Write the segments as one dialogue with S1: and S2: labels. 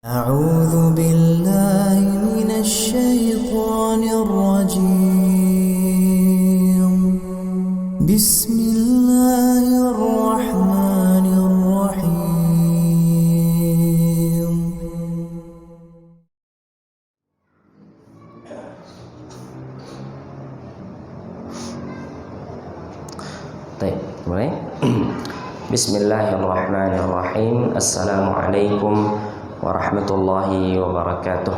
S1: أعوذ بالله من الشيطان الرجيم بسم الله الرحمن الرحيم
S2: Baik, mulai. Bismillahirrahmanirrahim. Assalamualaikum warahmatullahi wabarakatuh.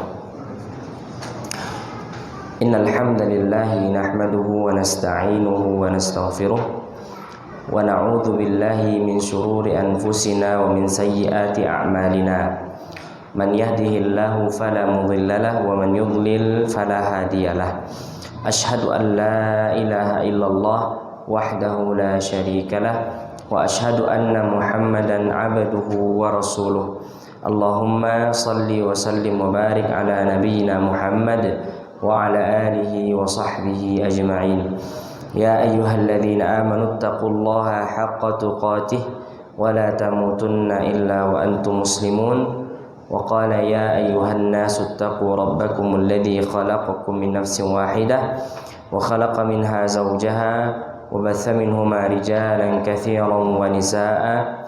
S2: Innal hamdalillah nahmaduhu wa nasta'inuhu wa nastaghfiruh wa na'udzu billahi min shururi anfusina wa min sayyiati a'malina. Man yahdihillahu fala mudhillalah wa man yudlil fala hadiyalah. Asyhadu an la ilaha illallah wahdahu la syarikalah wa asyhadu anna Muhammadan abduhu wa rasuluh. Allahumma salli wa sallim wa barik ala nabiyyina Muhammad wa ala alihi wa sahbihi ajma'in. Ya ayyuhalladzina amanu taqullaha haqqa tuqatih wa la tamutunna illa wa antum muslimun. Wa qala ya ayyuhan nasu taqu rabbakum alladzi khalaqakum min nafsin wahidah wa khalaqa minha zawjaha wa batha minhuma rijalan katsiran wa nisaa.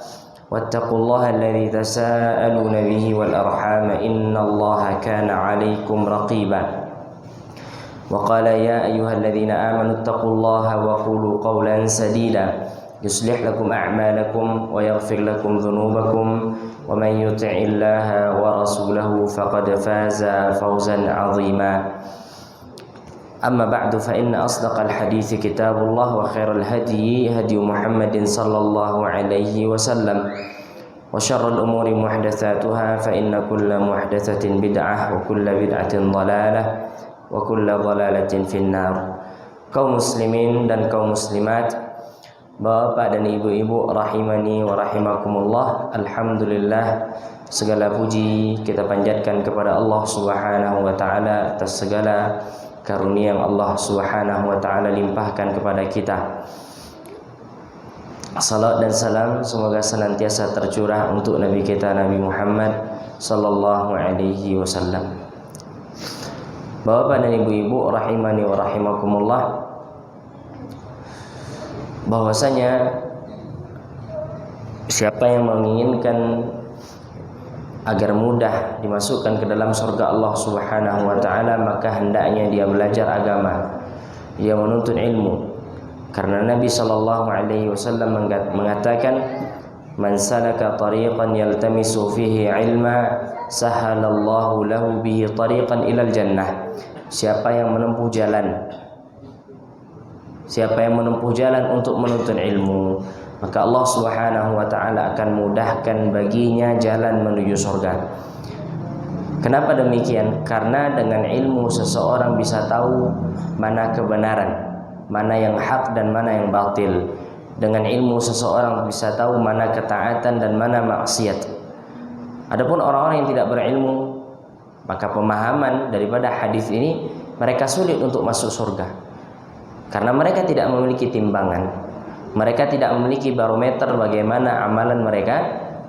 S2: Wattaqullaha alladzi tasaaluna bihi wal arham innallaha kana 'alaikum raqiba. Wa qala ya ayyuhalladzina amanu taqullaha wa qulu qawlan sadida yuslih lakum a'malakum wa yaghfir lakum dhunubakum wa man yuti'illaha wa rasulahu faqad faza fawzan 'azima. Amma ba'du fa inna asdaqal hadithi kitabullah wa khairal hadi hadi Muhammadin sallallahu alaihi wasallam wa syarrul umuri muhdatsatuha fa inna kulla muhdatsatin bid'ah wa kulla bid'atin dhalalah wa kulla dhalalatin finnar. Kaum muslimin dan kaum muslimat, bapak dan ibu-ibu rahimani wa rahimakumullah, alhamdulillah segala puji kita panjatkan kepada Allah Subhanahu wa taala atas segala karunia yang Allah Subhanahu wa taala limpahkan kepada kita. Salat dan salam semoga senantiasa tercurah untuk Nabi kita Nabi Muhammad sallallahu alaihi wasallam. Bapak dan ibu-ibu rahimani wa rahimakumullah, bahwasanya siapa yang menginginkan agar mudah dimasukkan ke dalam surga Allah Subhanahu wa taala, maka hendaknya dia belajar agama, dia menuntut ilmu. Karena Nabi sallallahu alaihi wasallam mengatakan, "Man salaka tariqan yaltamisu fihi ilma, sahalallahu lahu bihi tariqan ilal jannah." Siapa yang menempuh jalan untuk menuntut ilmu, maka Allah Subhanahu wa taala akan mudahkan baginya jalan menuju surga. Kenapa demikian? Karena dengan ilmu seseorang bisa tahu mana kebenaran, mana yang hak dan mana yang batil. Dengan ilmu seseorang bisa tahu mana ketaatan dan mana maksiat. Adapun orang-orang yang tidak berilmu, maka pemahaman daripada hadis ini mereka sulit untuk masuk surga. Karena mereka tidak memiliki timbangan. Mereka tidak memiliki barometer bagaimana amalan mereka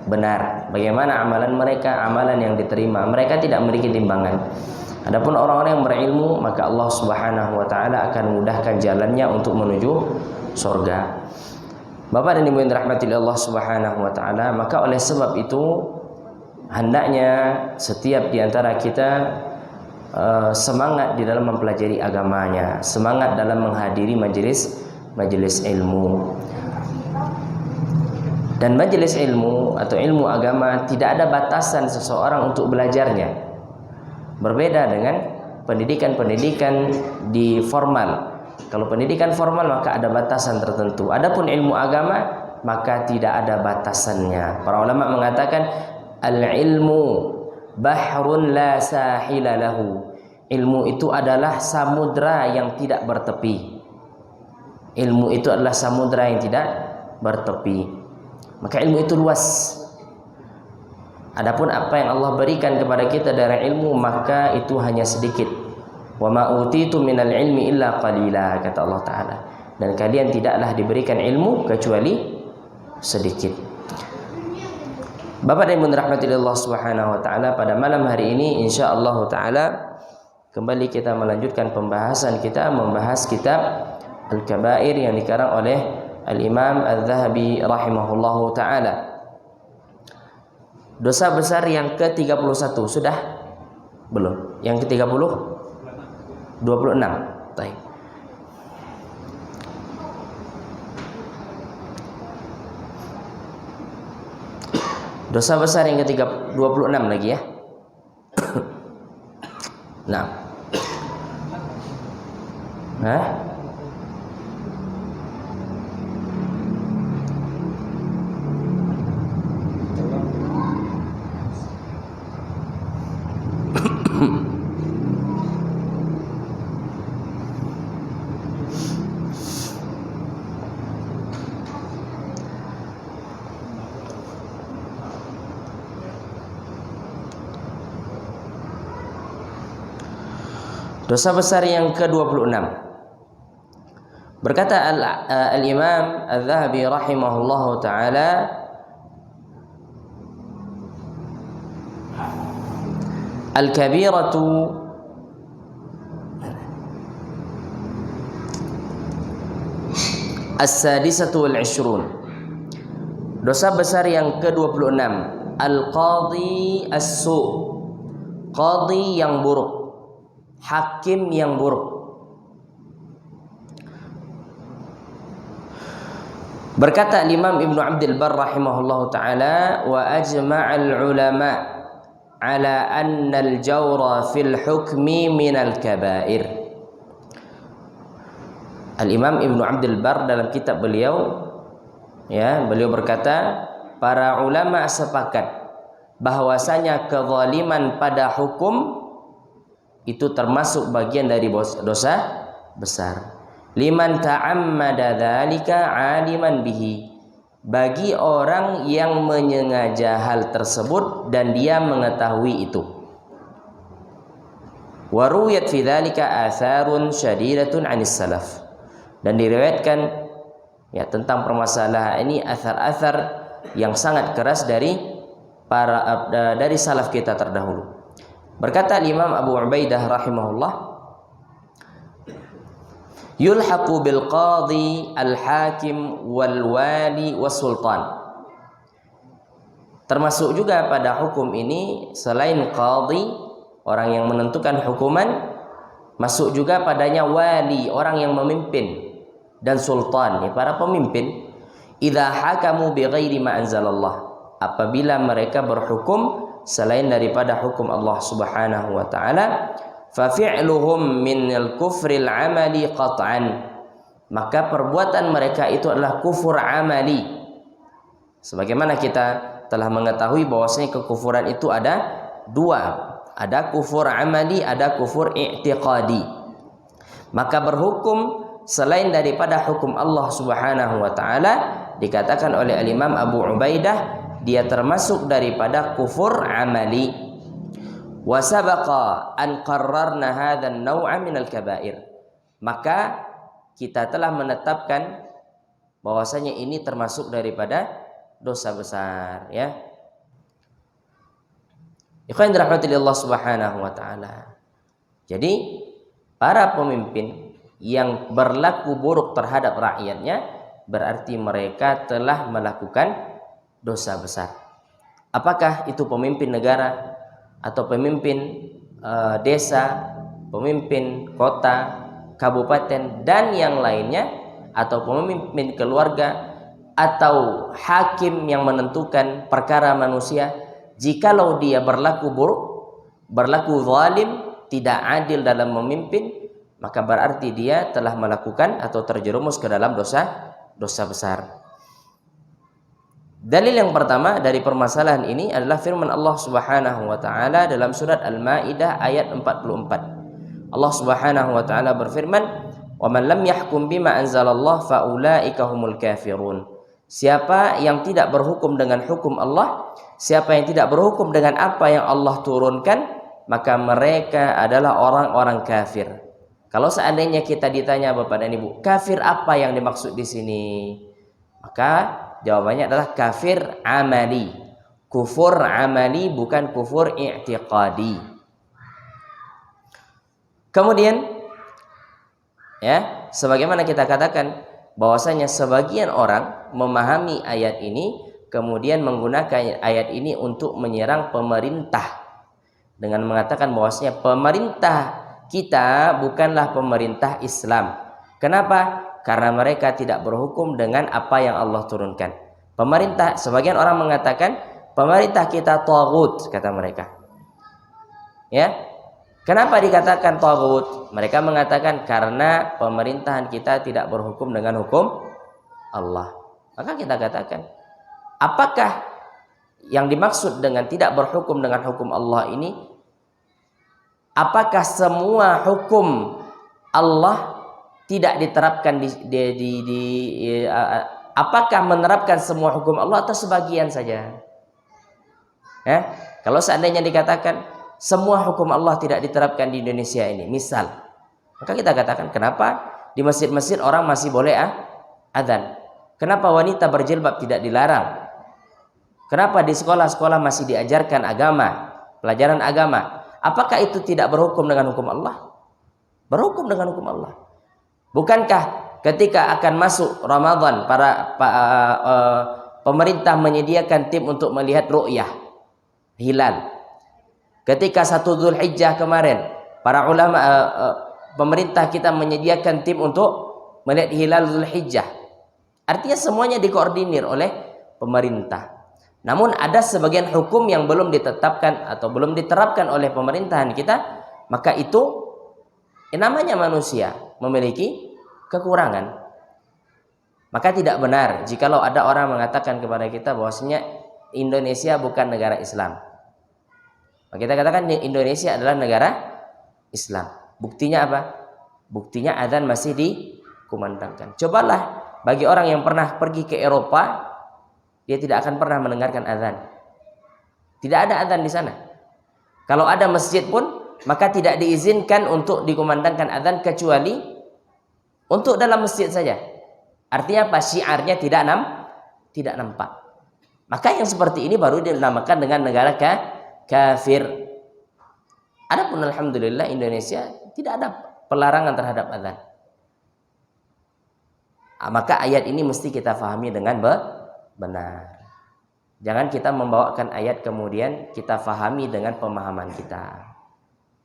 S2: benar, bagaimana amalan mereka amalan yang diterima. Mereka tidak memiliki timbangan. Adapun orang-orang yang berilmu, maka Allah Subhanahu wa taala akan mudahkan jalannya untuk menuju surga. Bapak dan Ibu yang dirahmati Allah Subhanahu wa taala, maka oleh sebab itu hendaknya setiap di antara kita semangat di dalam mempelajari agamanya, semangat dalam menghadiri majelis ilmu. Dan majelis ilmu atau ilmu agama tidak ada batasan seseorang untuk belajarnya. Berbeda dengan pendidikan-pendidikan di formal. Kalau pendidikan formal maka ada batasan tertentu. Adapun ilmu agama maka tidak ada batasannya. Para ulama mengatakan al-ilmu bahrun la sahila lahu. Ilmu itu adalah samudra yang tidak bertepi. Ilmu itu adalah samudra yang tidak bertepi. Maka ilmu itu luas. Adapun apa yang Allah berikan kepada kita dari ilmu, maka itu hanya sedikit. Wa ma utitu minal ilmi illa qalila, kata Allah taala. Dan kalian tidaklah diberikan ilmu kecuali sedikit. Bapak dan Ibu dirahmati Allah Subhanahu wa taala, pada malam hari ini insyaallah taala kembali kita melanjutkan pembahasan kita membahas kitab Al-Kabair yang dikarang oleh Al-Imam Al-Zahabi rahimahullahu taala. Dosa besar yang ke-31 sudah belum? Yang ke-30? 26. Baik. Dosa besar yang ke-26 lagi ya. Nah. Hah? Dosa besar yang ke-26. Berkata Al-Imam Al-Zahabi rahimahullahu taala, Al-kabiratu as-sadisatu wal-'ishrun. Dosa besar yang ke-26, al-qadhi as-su'. Qadhi yang buruk, hakim yang buruk. Berkata Imam Ibnu Abdul Barr rahimahullahu taala, wa ajma'al ulama ala anna al-jawra fil hukmi minal kabair. Al-Imam Ibnu Abdul Barr dalam kitab beliau beliau berkata, para ulama sepakat bahwasanya kezaliman pada hukum itu termasuk bagian dari dosa besar. Liman ta'ammada dzalika 'aliman bihi, bagi orang yang menyengaja hal tersebut dan dia mengetahui itu. Wa ruwiyat fi dzalika atharun syadidatun 'anis salaf, dan diriwayatkan tentang permasalahan ini athar-athar yang sangat keras dari dari salaf kita terdahulu. Berkata Imam Abu Ubaidah rahimahullah, yulhaqu bil qadhi al-hakim wal wali was sultan. Termasuk juga pada hukum ini selain qadhi, orang yang menentukan hukuman, masuk juga padanya wali, orang yang memimpin, dan sultan, para pemimpin. Idza hakamu bi ghairi ma anzalallah, apabila mereka berhukum selain daripada hukum Allah Subhanahu wa taala, fa fi'luhum min al-kufril amali qat'an, maka perbuatan mereka itu adalah kufur amali. Sebagaimana kita telah mengetahui bahwasanya kekufuran itu ada dua, ada kufur amali, ada kufur i'tiqadi. Maka berhukum selain daripada hukum Allah Subhanahu wa taala dikatakan oleh Al-Imam Abu Ubaidah, dia termasuk daripada kufur amali. Wa sabaqa an qarrarna hadzal naw'a minal kabair, maka kita telah menetapkan bahwasanya ini termasuk daripada dosa besar, ya. Ikhwan rahmatillah Subhanahu wa taala. Jadi para pemimpin yang berlaku buruk terhadap rakyatnya berarti mereka telah melakukan dosa besar. Apakah itu pemimpin negara atau pemimpin desa, pemimpin kota, kabupaten dan yang lainnya, atau pemimpin keluarga atau hakim yang menentukan perkara manusia, jikalau dia berlaku buruk, berlaku zalim, tidak adil dalam memimpin, maka berarti dia telah melakukan atau terjerumus ke dalam dosa besar. Dalil yang pertama dari permasalahan ini adalah firman Allah Subhanahu wa taala dalam surat Al-Maidah ayat 44. Allah Subhanahu wa taala berfirman, "Wa man lam yahkum bima anzalallah fa ulaika humul kafirun." Siapa yang tidak berhukum dengan hukum Allah, siapa yang tidak berhukum dengan apa yang Allah turunkan, maka mereka adalah orang-orang kafir. Kalau seandainya kita ditanya Bapak dan Ibu, kafir apa yang dimaksud di sini? Maka jawabannya adalah kafir amali, Kufur amali, bukan kufur i'tiqadi. Kemudian ya, sebagaimana kita katakan bahwasanya sebagian orang memahami ayat ini kemudian menggunakan ayat ini untuk menyerang pemerintah dengan mengatakan bahwasanya pemerintah kita bukanlah pemerintah Islam. Kenapa? Karena mereka tidak berhukum dengan apa yang Allah turunkan. Pemerintah, sebagian orang mengatakan pemerintah kita taghut, kata mereka. Ya. Kenapa dikatakan taghut? Mereka mengatakan karena pemerintahan kita tidak berhukum dengan hukum Allah. Maka kita katakan, apakah yang dimaksud dengan tidak berhukum dengan hukum Allah ini? Apakah semua hukum Allah tidak diterapkan apakah menerapkan semua hukum Allah atau sebagian saja? Kalau seandainya dikatakan semua hukum Allah tidak diterapkan di Indonesia ini, misal, maka kita katakan kenapa di masjid-masjid orang masih boleh adzan? Kenapa wanita berjilbab tidak dilarang? Kenapa di sekolah-sekolah masih diajarkan agama, pelajaran agama? Apakah itu tidak berhukum dengan hukum Allah? Berhukum dengan hukum Allah. Bukankah ketika akan masuk Ramadan pemerintah menyediakan tim untuk melihat ru'yah hilal? Ketika 1 Dzulhijjah kemarin, para ulama pemerintah kita menyediakan tim untuk melihat hilal Dzulhijjah. Artinya semuanya dikoordinir oleh pemerintah. Namun ada sebagian hukum yang belum ditetapkan atau belum diterapkan oleh pemerintahan kita, maka itu namanya manusia memiliki kekurangan. Maka tidak benar jikalau ada orang mengatakan kepada kita bahwasanya Indonesia bukan negara Islam. Maka kita katakan Indonesia adalah negara Islam. Buktinya apa? Buktinya adzan masih dikumandangkan. Cobalah bagi orang yang pernah pergi ke Eropa, dia tidak akan pernah mendengarkan adzan. Tidak ada adzan di sana. Kalau ada masjid pun, maka tidak diizinkan untuk dikumandangkan adzan kecuali untuk dalam masjid saja. Artinya apa? Syiarnya tidak nampak. Maka yang seperti ini baru dinamakan dengan negara kafir. Adapun alhamdulillah Indonesia tidak ada pelarangan terhadap adzan. Maka ayat ini mesti kita fahami dengan benar. Jangan kita membawakan ayat kemudian kita fahami dengan pemahaman kita.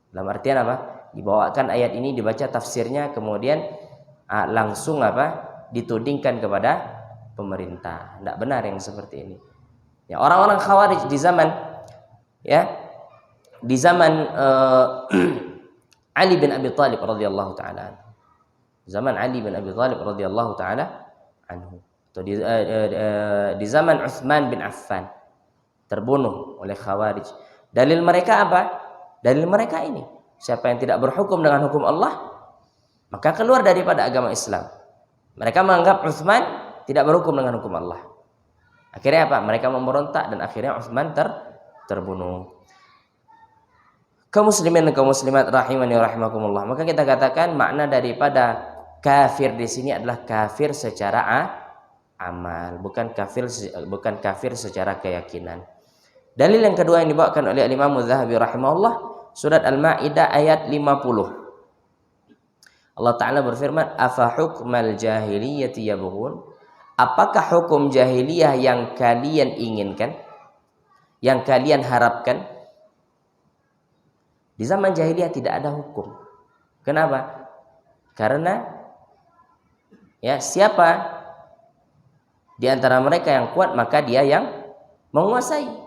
S2: Dalam artian apa? Dibawakan ayat ini, dibaca tafsirnya, kemudian langsung ditudingkan kepada pemerintah. Tidak benar yang seperti ini. Ya, orang-orang Khawarij di zaman Ali bin Abi Thalib radhiyallahu taala. Zaman Ali bin Abi Thalib radhiyallahu taala anhu. Atau di zaman Utsman bin Affan terbunuh oleh Khawarij. Dalil mereka apa? Dalil mereka ini, siapa yang tidak berhukum dengan hukum Allah, maka keluar daripada agama Islam. Mereka menganggap Utsman tidak berhukum dengan hukum Allah. Akhirnya apa? Mereka memberontak dan akhirnya Utsman terbunuh. Kaum muslimin dan kaum muslimat rahimani wa rahimakumullah. Maka kita katakan makna daripada kafir di sini adalah kafir secara amal, bukan kafir secara keyakinan. Dalil yang kedua yang dibawakan oleh Imam Az-Zahabi rahimahullah, surat Al-Maidah ayat 50. Allah Ta'ala berfirman, afa hukmal jahiliyati yabghun? Apakah hukum jahiliyah yang kalian inginkan, yang kalian harapkan? Di zaman jahiliyah tidak ada hukum. Kenapa? Karena siapa di antara mereka yang kuat, maka dia yang menguasai.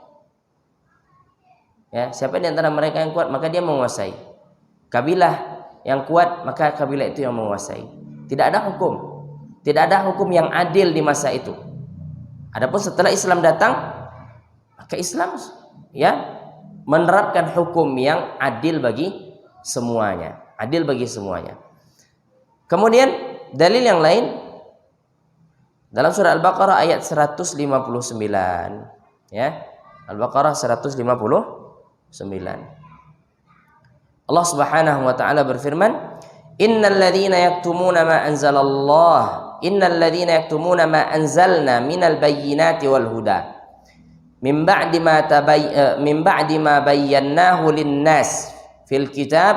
S2: Siapa di antara mereka yang kuat, maka dia menguasai. Kabilah yang kuat, maka kabilah itu yang menguasai. Tidak ada hukum. Tidak ada hukum yang adil di masa itu. Adapun setelah Islam datang, maka Islam menerapkan hukum yang adil bagi semuanya. Adil bagi semuanya. Kemudian dalil yang lain dalam surah Al-Baqarah ayat 159. Al-Baqarah 159. Allah Subhanahu wa taala berfirman, innal ladzina yaktumuna ma anzalallah, innal ladzina yaktumuna ma anzalna minal bayyinati wal huda min ba'di ma bayyanahu lin-nas fil kitab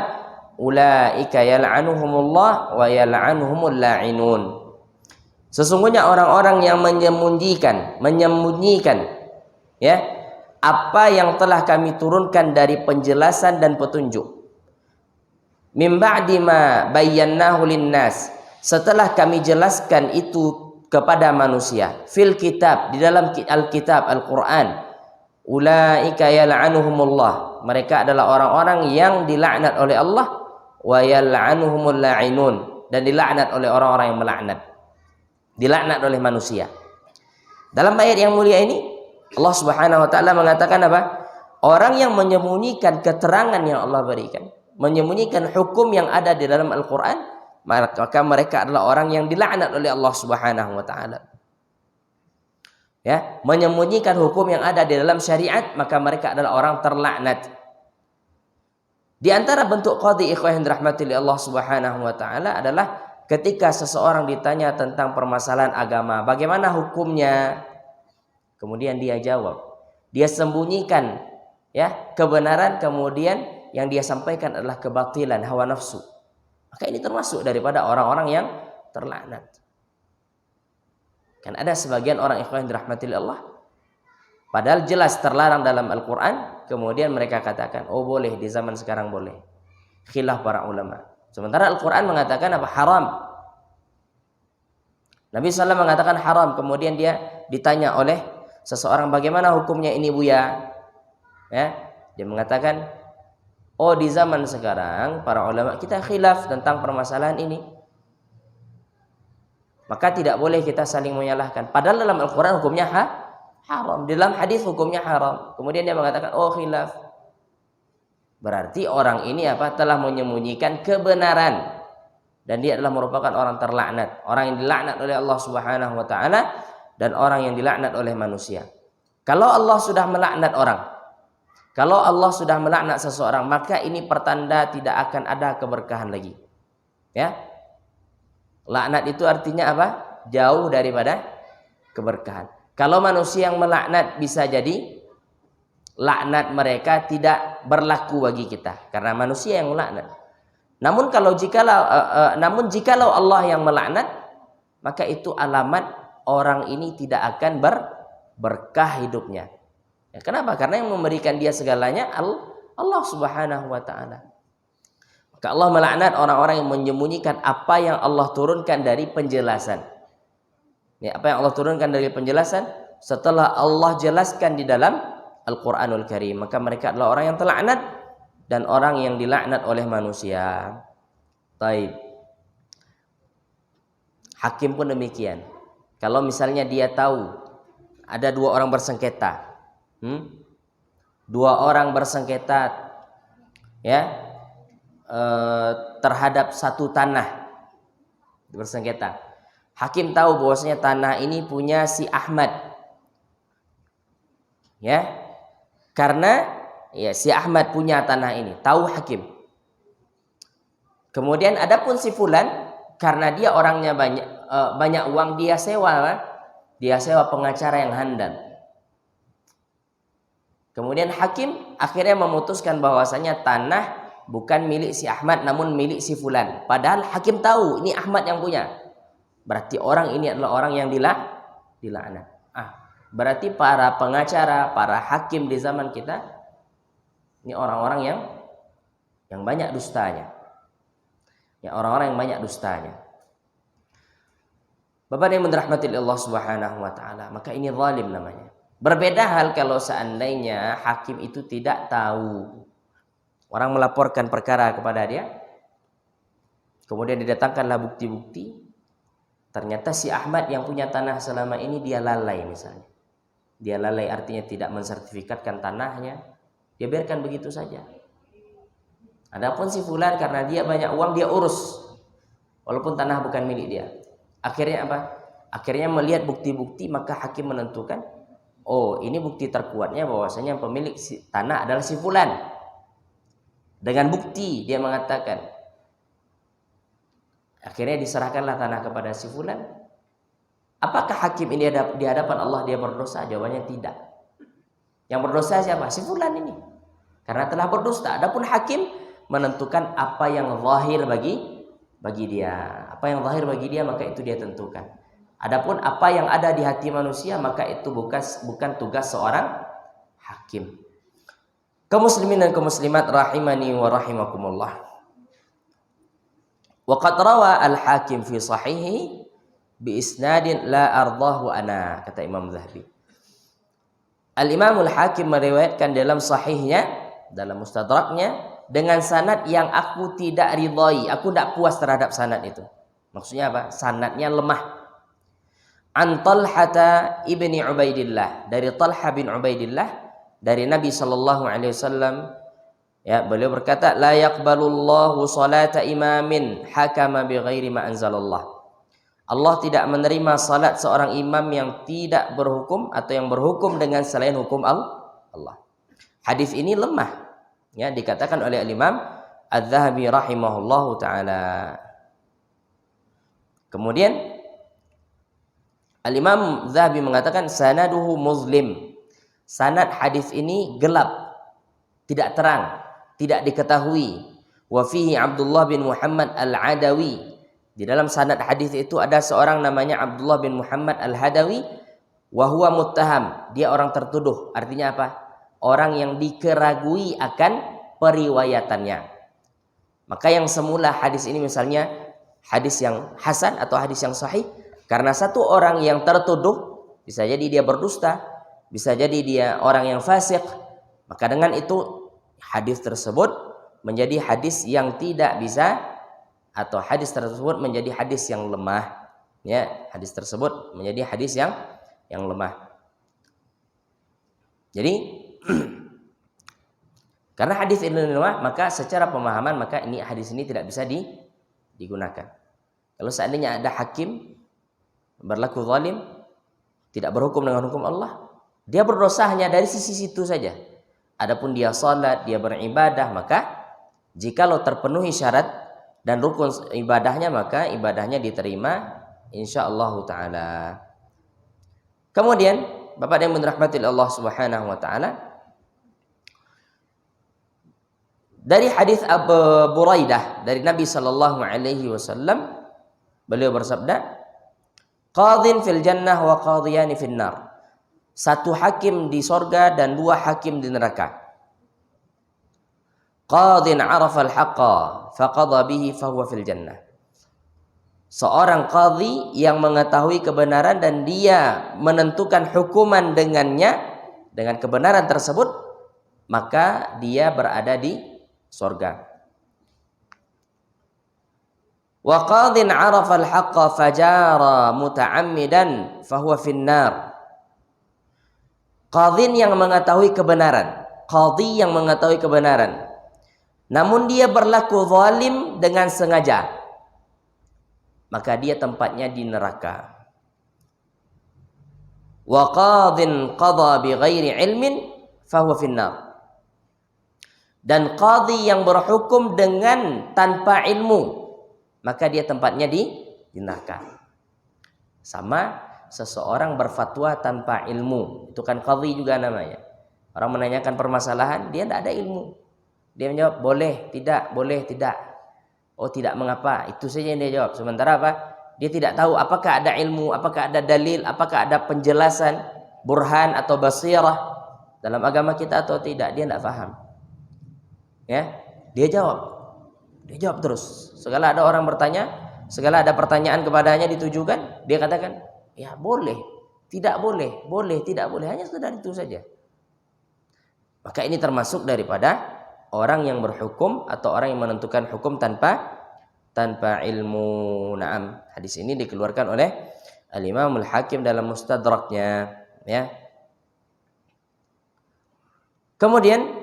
S2: ulaika yal'anuhumullah wa yal'anuhumul la'inun. Sesungguhnya orang-orang yang menyembunyikan ya apa yang telah kami turunkan dari penjelasan dan petunjuk. Min ba'di ma bayyanahu lin-nas, setelah kami jelaskan itu kepada manusia, fil kitab, di dalam Alkitab Al-Quran, ulaika yal'anuhumullah, mereka adalah orang-orang yang dilaknat oleh Allah, wa yal'anuhumul la'inun, dan dilaknat oleh orang-orang yang melaknat, dilaknat oleh manusia. Dalam ayat yang mulia ini Allah Subhanahu wa taala mengatakan apa? Orang yang menyembunyikan keterangan yang Allah berikan, menyembunyikan hukum yang ada di dalam Al-Quran, maka mereka adalah orang yang dilaknat oleh Allah Subhanahu wa taala. Ya, menyembunyikan hukum yang ada di dalam syariat, maka mereka adalah orang terlaknat. Di antara bentuk qadhi ikhwah yang dirahmati oleh Allah Subhanahu wa taala adalah ketika seseorang ditanya tentang permasalahan agama, bagaimana hukumnya? Kemudian dia jawab. Dia sembunyikan ya kebenaran, kemudian yang dia sampaikan adalah kebatilan, hawa nafsu. Maka ini termasuk daripada orang-orang yang terlaknat. Kan ada sebagian orang ikhwan yang dirahmati Allah, padahal jelas terlarang dalam Al-Quran, kemudian mereka katakan, oh boleh, di zaman sekarang boleh. Khilaf para ulama. Sementara Al-Quran mengatakan apa? Haram. Nabi SAW mengatakan haram. Kemudian dia ditanya oleh seseorang, bagaimana hukumnya ini Buya? Ya, dia mengatakan, oh di zaman sekarang para ulama kita khilaf tentang permasalahan ini, maka tidak boleh kita saling menyalahkan. Padahal dalam Al-Quran hukumnya haram, dalam hadis hukumnya haram. Kemudian dia mengatakan oh khilaf. Berarti orang ini apa? Telah menyembunyikan kebenaran, dan dia adalah merupakan orang terlaknat, orang yang dilaknat oleh Allah Subhanahu wa taala dan orang yang dilaknat oleh manusia. Kalau Allah sudah melaknat orang, kalau Allah sudah melaknat seseorang, maka ini pertanda tidak akan ada keberkahan lagi. Ya. Laknat itu artinya apa? Jauh daripada keberkahan. Kalau manusia yang melaknat, bisa jadi laknat mereka tidak berlaku bagi kita karena manusia yang melaknat. Namun jikalau Allah yang melaknat, maka itu alamat orang ini tidak akan berkah hidupnya. Ya, kenapa? Karena yang memberikan dia segalanya Allah Subhanahu wa taala. Maka Allah melaknat orang-orang yang menyembunyikan apa yang Allah turunkan dari penjelasan. Ya, apa yang Allah turunkan dari penjelasan setelah Allah jelaskan di dalam Al-Qur'anul Karim, maka mereka adalah orang yang terlaknat dan orang yang dilaknat oleh manusia. Taib. Hakim pun demikian. Kalau misalnya dia tahu ada dua orang bersengketa, dua orang bersengketa ya terhadap satu tanah bersengketa. Hakim tahu bahwasanya tanah ini punya si Ahmad. Ya. Karena ya si Ahmad punya tanah ini, tahu hakim. Kemudian adapun si fulan, karena dia orangnya banyak uang, dia sewa pengacara yang handal. Kemudian hakim akhirnya memutuskan bahwasanya tanah bukan milik si Ahmad namun milik si fulan. Padahal hakim tahu ini Ahmad yang punya. Berarti orang ini adalah orang yang dilaknat. Berarti para pengacara, para hakim di zaman kita ini orang-orang yang banyak dustanya. Ya, orang-orang yang banyak dustanya. Bapak yang dirahmati Allah Subhanahu wa taala, maka ini zalim namanya. Berbeda hal kalau seandainya hakim itu tidak tahu. Orang melaporkan perkara kepada dia, kemudian didatangkanlah bukti-bukti, ternyata si Ahmad yang punya tanah selama ini dia lalai misalnya. Dia lalai artinya tidak mensertifikatkan tanahnya, dia biarkan begitu saja. Adapun si fulan karena dia banyak uang, dia urus walaupun tanah bukan milik dia. Akhirnya apa? Akhirnya melihat bukti-bukti, maka hakim menentukan, oh ini bukti terkuatnya bahwasanya pemilik tanah adalah si fulan. Dengan bukti dia mengatakan. Akhirnya diserahkanlah tanah kepada si fulan. Apakah hakim ini di hadapan Allah dia berdosa? Jawabannya tidak. Yang berdosa siapa? Si fulan ini. Karena telah berdusta. Adapun hakim menentukan apa yang zahir bagi dia. Apa yang zahir bagi dia maka itu dia tentukan. Adapun apa yang ada di hati manusia maka itu bukan tugas seorang hakim. Kaum muslimin dan kaum muslimat rahimani wa rahimakumullah. Wa qad rawa al-Hakim fi sahihi bi isnadin la ardahu ana, kata Imam Zahabi. Al-Imam al-Hakim meriwayatkan dalam sahihnya, dalam mustadraknya dengan sanad yang aku tidak ridhai, aku tidak puas terhadap sanad itu. Maksudnya apa? Sanadnya lemah. An Talhata ibni Ubaidillah, dari Talha bin Ubaidillah, dari Nabi sallallahu alaihi wasallam, ya, beliau berkata, la yaqbalullahu salata imamin hakama bighairi ma anzalallah. Allah tidak menerima salat seorang imam yang tidak berhukum atau yang berhukum dengan selain hukum Allah. Hadis ini lemah, ya, dikatakan oleh Imam Az-Zahabi rahimahullahu taala. Kemudian Al-Imam Zahabi mengatakan sanaduhu muzlim. Sanad hadis ini gelap, tidak terang, tidak diketahui. Wa fihi Abdullah bin Muhammad Al-Adawi. Di dalam sanad hadis itu ada seorang namanya Abdullah bin Muhammad Al-Hadawi, wa huwa muttaham, dia orang tertuduh. Artinya apa? Orang yang dikeragui akan periwayatannya. Maka yang semula hadis ini misalnya hadis yang hasan atau hadis yang sahih, karena satu orang yang tertuduh, bisa jadi dia berdusta, bisa jadi dia orang yang fasik, maka dengan itu hadis tersebut menjadi hadis yang tidak bisa, atau hadis tersebut menjadi hadis yang lemah, ya, hadis tersebut menjadi hadis yang lemah. Jadi karena hadis ini lemah, maka secara pemahaman maka ini hadis ini tidak bisa digunakan. Kalau seandainya ada hakim berlaku zalim, tidak berhukum dengan hukum Allah, dia berdosa hanya dari sisi situ saja. Adapun dia salat, dia beribadah, maka jikalau terpenuhi syarat dan rukun ibadahnya, maka ibadahnya diterima insyaallah taala. Kemudian Bapak yang dirahmati Allah Subhanahu wa taala, dari hadis Abu Buraidah dari Nabi sallallahu alaihi wasallam, beliau bersabda, qadhin fil jannah wa qadhiyani fin nar. Satu hakim di sorga dan dua hakim di neraka. Qadhin arafa al-haqqa faqadha bihi fahuwa fil jannah. Seorang qadhi yang mengetahui kebenaran dan dia menentukan hukuman dengannya, dengan kebenaran tersebut, maka dia berada di surga. Wa qadhin arafa al-haqqa fajara muta'ammidan fahuwa fin nar. Qadhin yang mengetahui kebenaran, qadhi yang mengetahui kebenaran, namun dia berlaku zalim dengan sengaja, maka dia tempatnya di neraka. Wa qadhin qadha bighairi ilmin fahuwa finnar. Dan qadhi yang berhukum dengan tanpa ilmu, maka dia tempatnya di neraka. Sama seseorang berfatwa tanpa ilmu, itu kan qadhi juga namanya. Orang menanyakan permasalahan, dia tidak ada ilmu. Dia menjawab boleh, tidak, boleh, tidak. Oh, tidak mengapa. Itu saja yang dia jawab. Sementara apa? Dia tidak tahu apakah ada ilmu, apakah ada dalil, apakah ada penjelasan, burhan atau basirah dalam agama kita atau tidak. Dia tidak paham. Ya, dia jawab. Dia jawab terus. Segala ada orang bertanya, segala ada pertanyaan kepadanya ditujukan, dia katakan, ya boleh, tidak boleh, boleh, tidak boleh. Hanya sekedar itu saja. Maka ini termasuk daripada orang yang berhukum atau orang yang menentukan hukum tanpa ilmu. Naam, hadis ini dikeluarkan oleh Al-Imam Al-Hakim dalam Mustadraknya, ya. Kemudian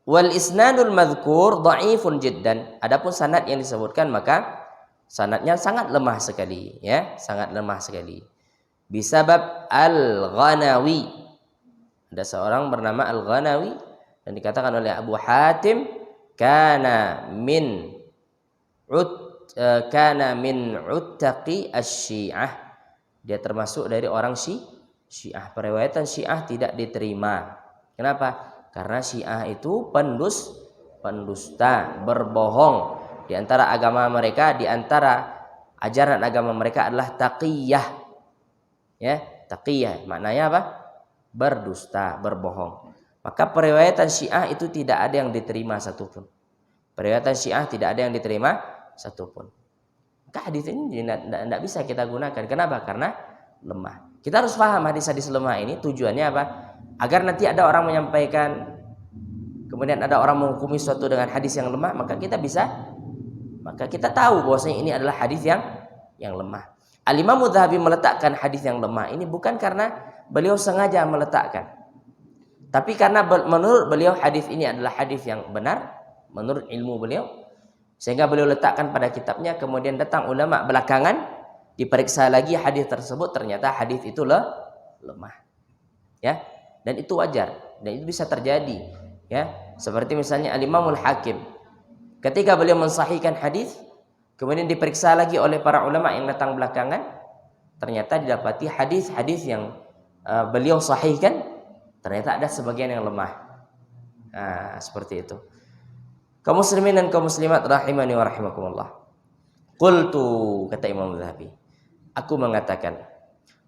S2: wal isnadul madhkur dhaifun jiddan. Adapun sanad yang disebutkan maka sanadnya sangat lemah sekali, ya, sangat lemah sekali. Bisabab Al-Ghanawi. Ada seorang bernama Al-Ghanawi dan dikatakan oleh Abu Hatim kana min uttaqi asy-Syiah. Dia termasuk dari orang Syiah. Periwayatan Syiah tidak diterima, Kenapa? Karena Syiah itu pendusta, berbohong. Di antara agama mereka, di antara ajaran agama mereka adalah taqiyah. Ya, taqiyah maknanya apa? Berdusta, berbohong. Maka periwayatan Syiah itu tidak ada yang diterima satupun. Periwayatan Syiah tidak ada yang diterima satupun. Maka hadis ini tidak bisa kita gunakan. Kenapa? Karena lemah. Kita harus paham hadis-hadis lemah ini tujuannya apa? Agar nanti ada orang menyampaikan, kemudian ada orang menghukumi suatu dengan hadis yang lemah, maka kita tahu bahwasanya ini adalah hadis yang lemah. Al-Imam Adz-Dzahabi meletakkan hadis yang lemah ini bukan karena beliau sengaja meletakkan, tapi karena menurut beliau hadis ini adalah hadis yang benar menurut ilmu beliau, sehingga beliau letakkan pada kitabnya. Kemudian datang ulama belakangan, diperiksa lagi hadis tersebut, ternyata hadis itu lemah. Ya, dan itu wajar dan itu bisa terjadi. Ya, seperti misalnya Al-Imamul Hakim, ketika beliau mensahihkan hadis, kemudian diperiksa lagi oleh para ulama yang datang belakangan, ternyata didapati hadis-hadis yang beliau sahihkan ternyata ada sebagian yang lemah. Nah, seperti itu. Kaum muslimin dan kaum muslimat rahimani wa rahimakumullah. Qultu, kata Imam Adz-Dzahabi, aku mengatakan,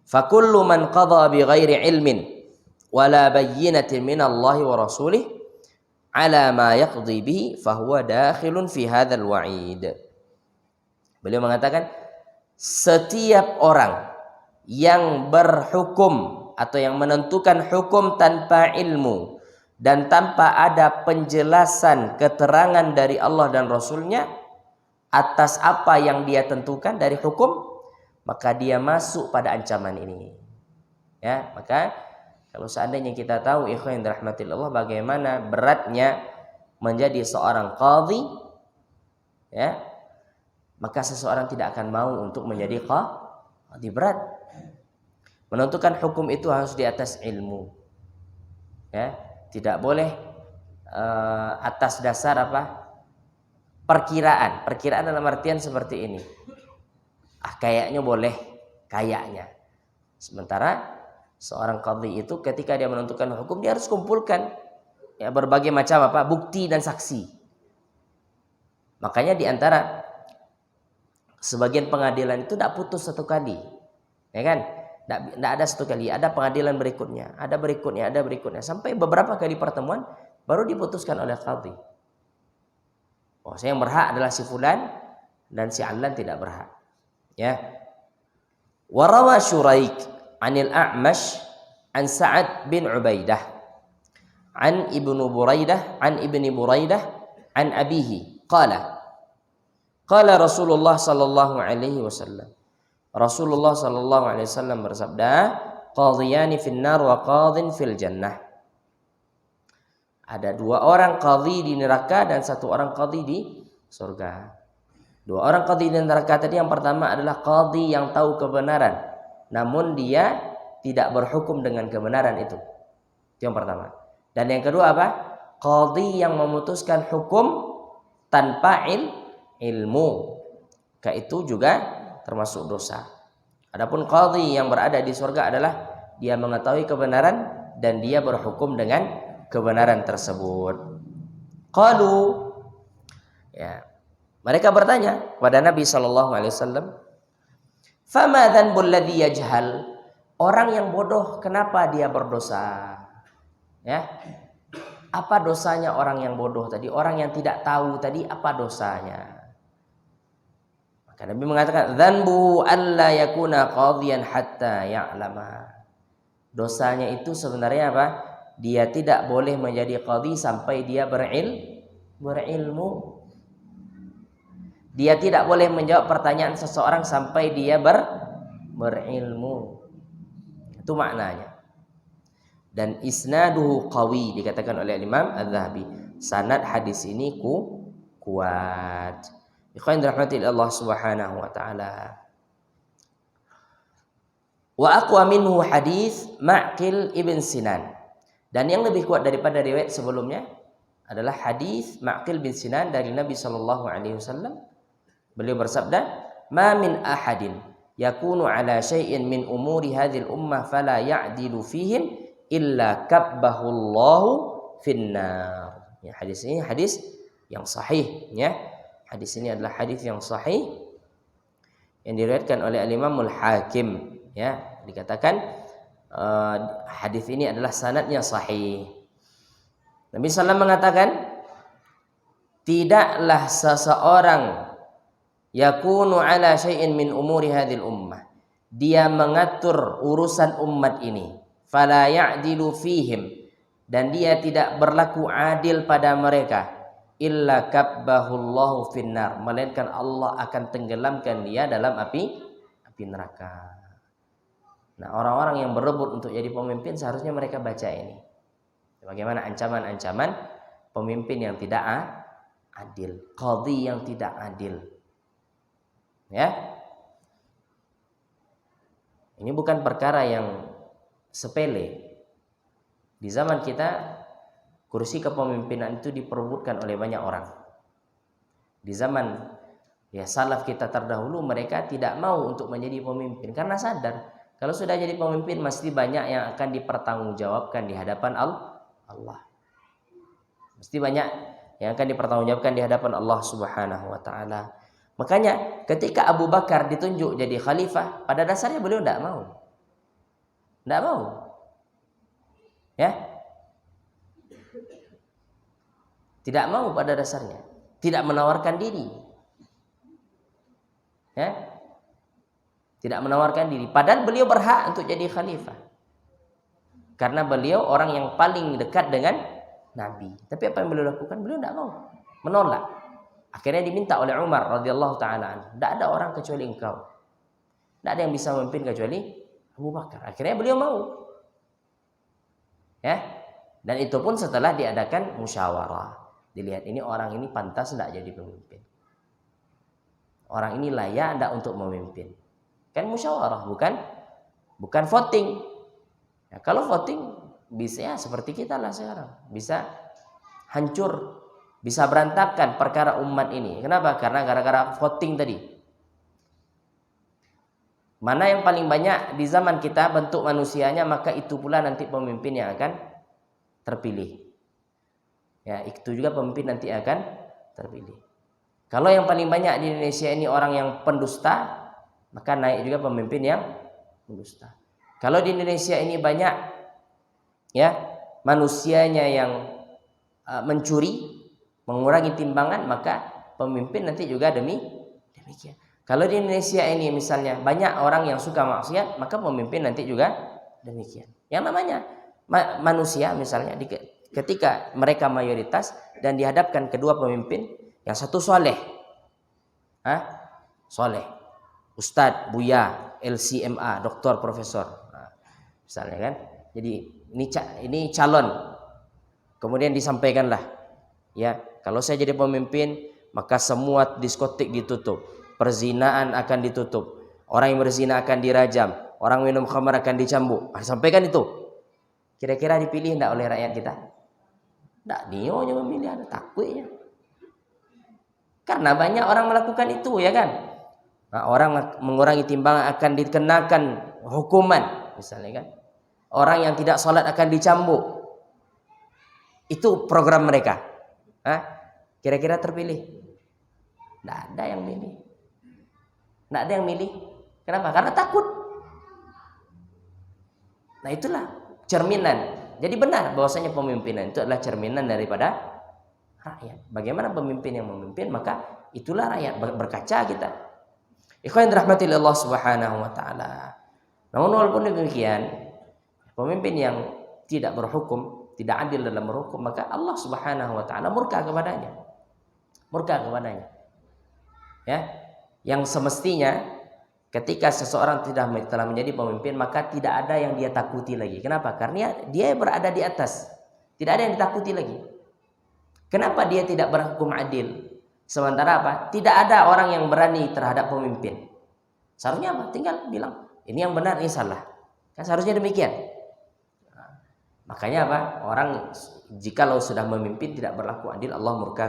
S2: fa kullu man qadha bi ghairi ilmin wala bayyinatin min Allah wa rasulih ala ma yaqdi bihi fa huwa dakhilun fi hadzal wa'id. Beliau mengatakan, setiap orang yang berhukum atau yang menentukan hukum tanpa ilmu dan tanpa ada penjelasan keterangan dari Allah dan Rasulnya atas apa yang dia tentukan dari hukum, maka dia masuk pada ancaman ini. Ya, maka kalau seandainya kita tahu ikhwan rahmatillah bagaimana beratnya menjadi seorang qadhi, ya, maka seseorang tidak akan mau untuk menjadi qadhi. Berat. Menentukan hukum itu harus di atas ilmu. Ya, tidak boleh atas dasar apa? Perkiraan. Perkiraan dalam artian seperti ini. Kayaknya boleh, kayaknya. Sementara seorang qadhi itu ketika dia menentukan hukum, dia harus kumpulkan ya berbagai macam apa? Bukti dan saksi. Makanya di antara sebagian pengadilan itu tidak putus satu kali, ya kan? Tidak ada satu kali, ada pengadilan berikutnya, ada berikutnya, sampai beberapa kali pertemuan baru diputuskan oleh qadhi. Oh, saya yang berhak adalah si fulan dan si alan tidak berhak. Ya. Warawa Syuraik anil A'mash an Sa'ad bin Ubaidah an ibni Buraidah an abihi qala Rasulullah sallallahu alaihi wasallam. Rasulullah sallallahu alaihi wasallam bersabda, qadhiyani finnar wa qadhin fil jannah. Ada dua orang qadhi di neraka dan satu orang qadhi di surga. Dua orang qadhi di neraka tadi, yang pertama adalah qadhi yang tahu kebenaran namun dia tidak berhukum dengan kebenaran itu. Itu yang pertama. Dan yang kedua apa? Qadhi yang memutuskan hukum tanpa ilmu. Itu juga termasuk dosa. Adapun qadhi yang berada di surga adalah dia mengetahui kebenaran dan dia berhukum dengan kebenaran tersebut. Qalu, ya, mereka bertanya kepada Nabi sallallahu alaihi wasallam, "Fama dzanbul ladzi yajhal?" Orang yang bodoh kenapa dia berdosa? Ya. Apa dosanya orang yang bodoh tadi? Orang yang tidak tahu tadi apa dosanya? Maka Nabi mengatakan, dzanbu alla yakuna qadhiyan hatta ya'lama. Dosanya itu sebenarnya apa? Dia tidak boleh menjadi qadhi sampai dia berilmu. Dia tidak boleh menjawab pertanyaan seseorang sampai dia berilmu. Itu maknanya. Dan isnaduhu qawi, dikatakan oleh Imam Adz-Dzahabi. Sanad hadis ini kuat. Ikhwan rahmatillah Allah Subhanahu wa taala. Wa aqwa minhu hadis Ma'qil ibn Sinan. Dan yang lebih kuat daripada riwayat sebelumnya adalah hadis Ma'qil bin Sinan dari Nabi sallallahu alaihi wasallam. Beliau bersabda, "Ma min ahadin yakunu ala syai'in min umuri hadhil ummah fala ya'dilu fihim illa kabbahullahu finnar. Ya, hadis ini hadis yang sahih ya. Hadis ini adalah hadis yang sahih yang diriwayatkan oleh Al-Imamul Hakim ya. Dikatakan hadis ini adalah sanadnya sahih. Nabi sallallahu mengatakan, tidaklah seseorang yakunu ala syai'in min umuri hadhil ummah, dia mengatur urusan umat ini, fala ya'dilu fihim, dan dia tidak berlaku adil pada mereka, illa kabbahullahu finnar, melainkan Allah akan tenggelamkan dia dalam api neraka. Nah, orang-orang yang berebut untuk jadi pemimpin seharusnya mereka baca ini. Bagaimana ancaman-ancaman pemimpin yang tidak adil, qadhi yang tidak adil. Ya. Ini bukan perkara yang sepele. Di zaman kita kursi kepemimpinan itu diperebutkan oleh banyak orang. Di zaman ya salaf kita terdahulu, mereka tidak mau untuk menjadi pemimpin karena sadar kalau sudah jadi pemimpin mesti banyak yang akan dipertanggungjawabkan di hadapan Allah. Mesti banyak yang akan dipertanggungjawabkan di hadapan Allah Subhanahu wa taala. Makanya ketika Abu Bakar ditunjuk jadi khalifah, pada dasarnya beliau tidak mau. Tidak mau. Ya. Tidak mau pada dasarnya. Tidak menawarkan diri. Ya. Tidak menawarkan diri. Padahal beliau berhak untuk jadi khalifah. Karena beliau orang yang paling dekat dengan Nabi. Tapi apa yang beliau lakukan? Beliau tidak mau. Menolak. Akhirnya diminta oleh Umar radhiyallahu taala anhu. Tidak ada orang kecuali engkau. Tidak ada yang bisa memimpin kecuali Abu Bakar. Akhirnya beliau mau. Ya. Dan itu pun setelah diadakan musyawarah. Dilihat ini orang ini pantas tidak jadi pemimpin. Orang ini layak tidak untuk memimpin. Kan musyawarah, bukan voting. Ya, kalau voting bisa ya seperti kita lah sekarang. Bisa hancur, bisa berantakan perkara umat ini. Kenapa? Karena gara-gara voting tadi. Mana yang paling banyak di zaman kita bentuk manusianya, maka itu pula nanti pemimpin yang akan terpilih. Ya, itu juga pemimpin nanti akan terpilih. Kalau yang paling banyak di Indonesia ini orang yang pendusta, maka naik juga pemimpin yang pendusta. Kalau di Indonesia ini banyak ya manusianya yang mencuri, mengurangi timbangan, maka pemimpin nanti juga demikian. Kalau di Indonesia ini misalnya banyak orang yang suka maksiat, maka pemimpin nanti juga demikian. Yang namanya manusia misalnya ketika mereka mayoritas dan dihadapkan kedua pemimpin, yang satu soleh, soleh, ustadz, buya, LCMA, doktor, profesor, misalnya kan. Jadi ini calon, kemudian disampaikanlah, ya kalau saya jadi pemimpin maka semua diskotik ditutup, perzinaan akan ditutup, orang yang berzina akan dirajam, orang minum khamar akan dicambuk. Sampaikan itu. Kira-kira dipilih tidak oleh rakyat kita? Tidak, nionya memilih, ada takutnya. Karena banyak orang melakukan itu, ya kan? Nah, orang mengurangi timbangan akan dikenakan hukuman, misalnya kan? Orang yang tidak sholat akan dicambuk. Itu program mereka. Kira-kira terpilih? Tidak ada yang milih. Tidak ada yang milih. Kenapa? Karena takut. Nah, itulah cerminan. Jadi benar bahwasanya pemimpinan itu adalah cerminan daripada rakyat. Bagaimana pemimpin yang memimpin, maka itulah rakyat, berkaca kita. Ikhwan rahmati Allah Subhanahu wa taala. Namun walaupun demikian, pemimpin yang tidak berhukum, tidak adil dalam berhukum, maka Allah Subhanahu wa taala murka kepadanya. Murka kepadanya. Ya. Yang semestinya ketika seseorang telah menjadi pemimpin, maka tidak ada yang dia takuti lagi. Kenapa? Karena dia berada di atas. Tidak ada yang ditakuti lagi. Kenapa dia tidak berhukum adil? Sementara apa? Tidak ada orang yang berani terhadap pemimpin. Seharusnya apa? Tinggal bilang, ini yang benar, ini salah. Kan seharusnya demikian. Makanya apa? Orang jikalau sudah memimpin tidak berlaku adil, Allah murka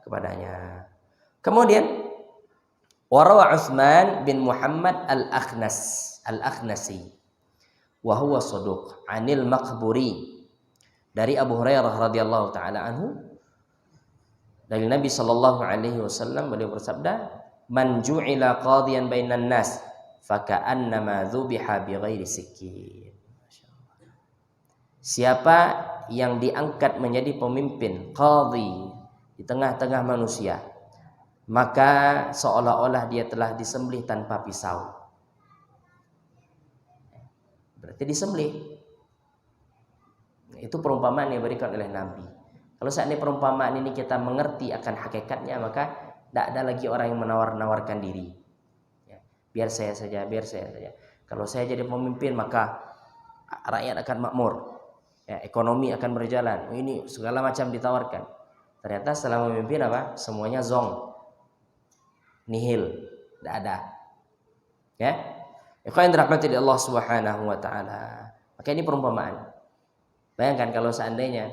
S2: kepadanya. Kemudian warawa Utsman bin Muhammad al-Akhnasi wa huwa shaduq. Anil Maqburi, dari Abu Hurairah radhiyallahu taala anhu, dari Nabi sallallahu alaihi wasallam, beliau bersabda, man ju'ila qadiyan bainan nas faka'annama dzubiha bighairi sikkin. Siapa yang diangkat menjadi pemimpin, qadhi di tengah-tengah manusia, maka seolah-olah dia telah disembelih tanpa pisau. Berarti disembelih. Itu perumpamaan yang diberikan oleh Nabi. Kalau seandainya perumpamaan ini kita mengerti akan hakikatnya, maka tidak ada lagi orang yang menawar-nawarkan diri. Ya, biar saya saja. Kalau saya jadi pemimpin maka rakyat akan makmur. Ya, ekonomi akan berjalan. Ini segala macam ditawarkan. Ternyata setelah memimpin apa? Semuanya zong, nihil, tidak ada. Ya, ikhwan dirahmati Allah Subhanahu wa taala. Maka ini perumpamaan. Bayangkan kalau seandainya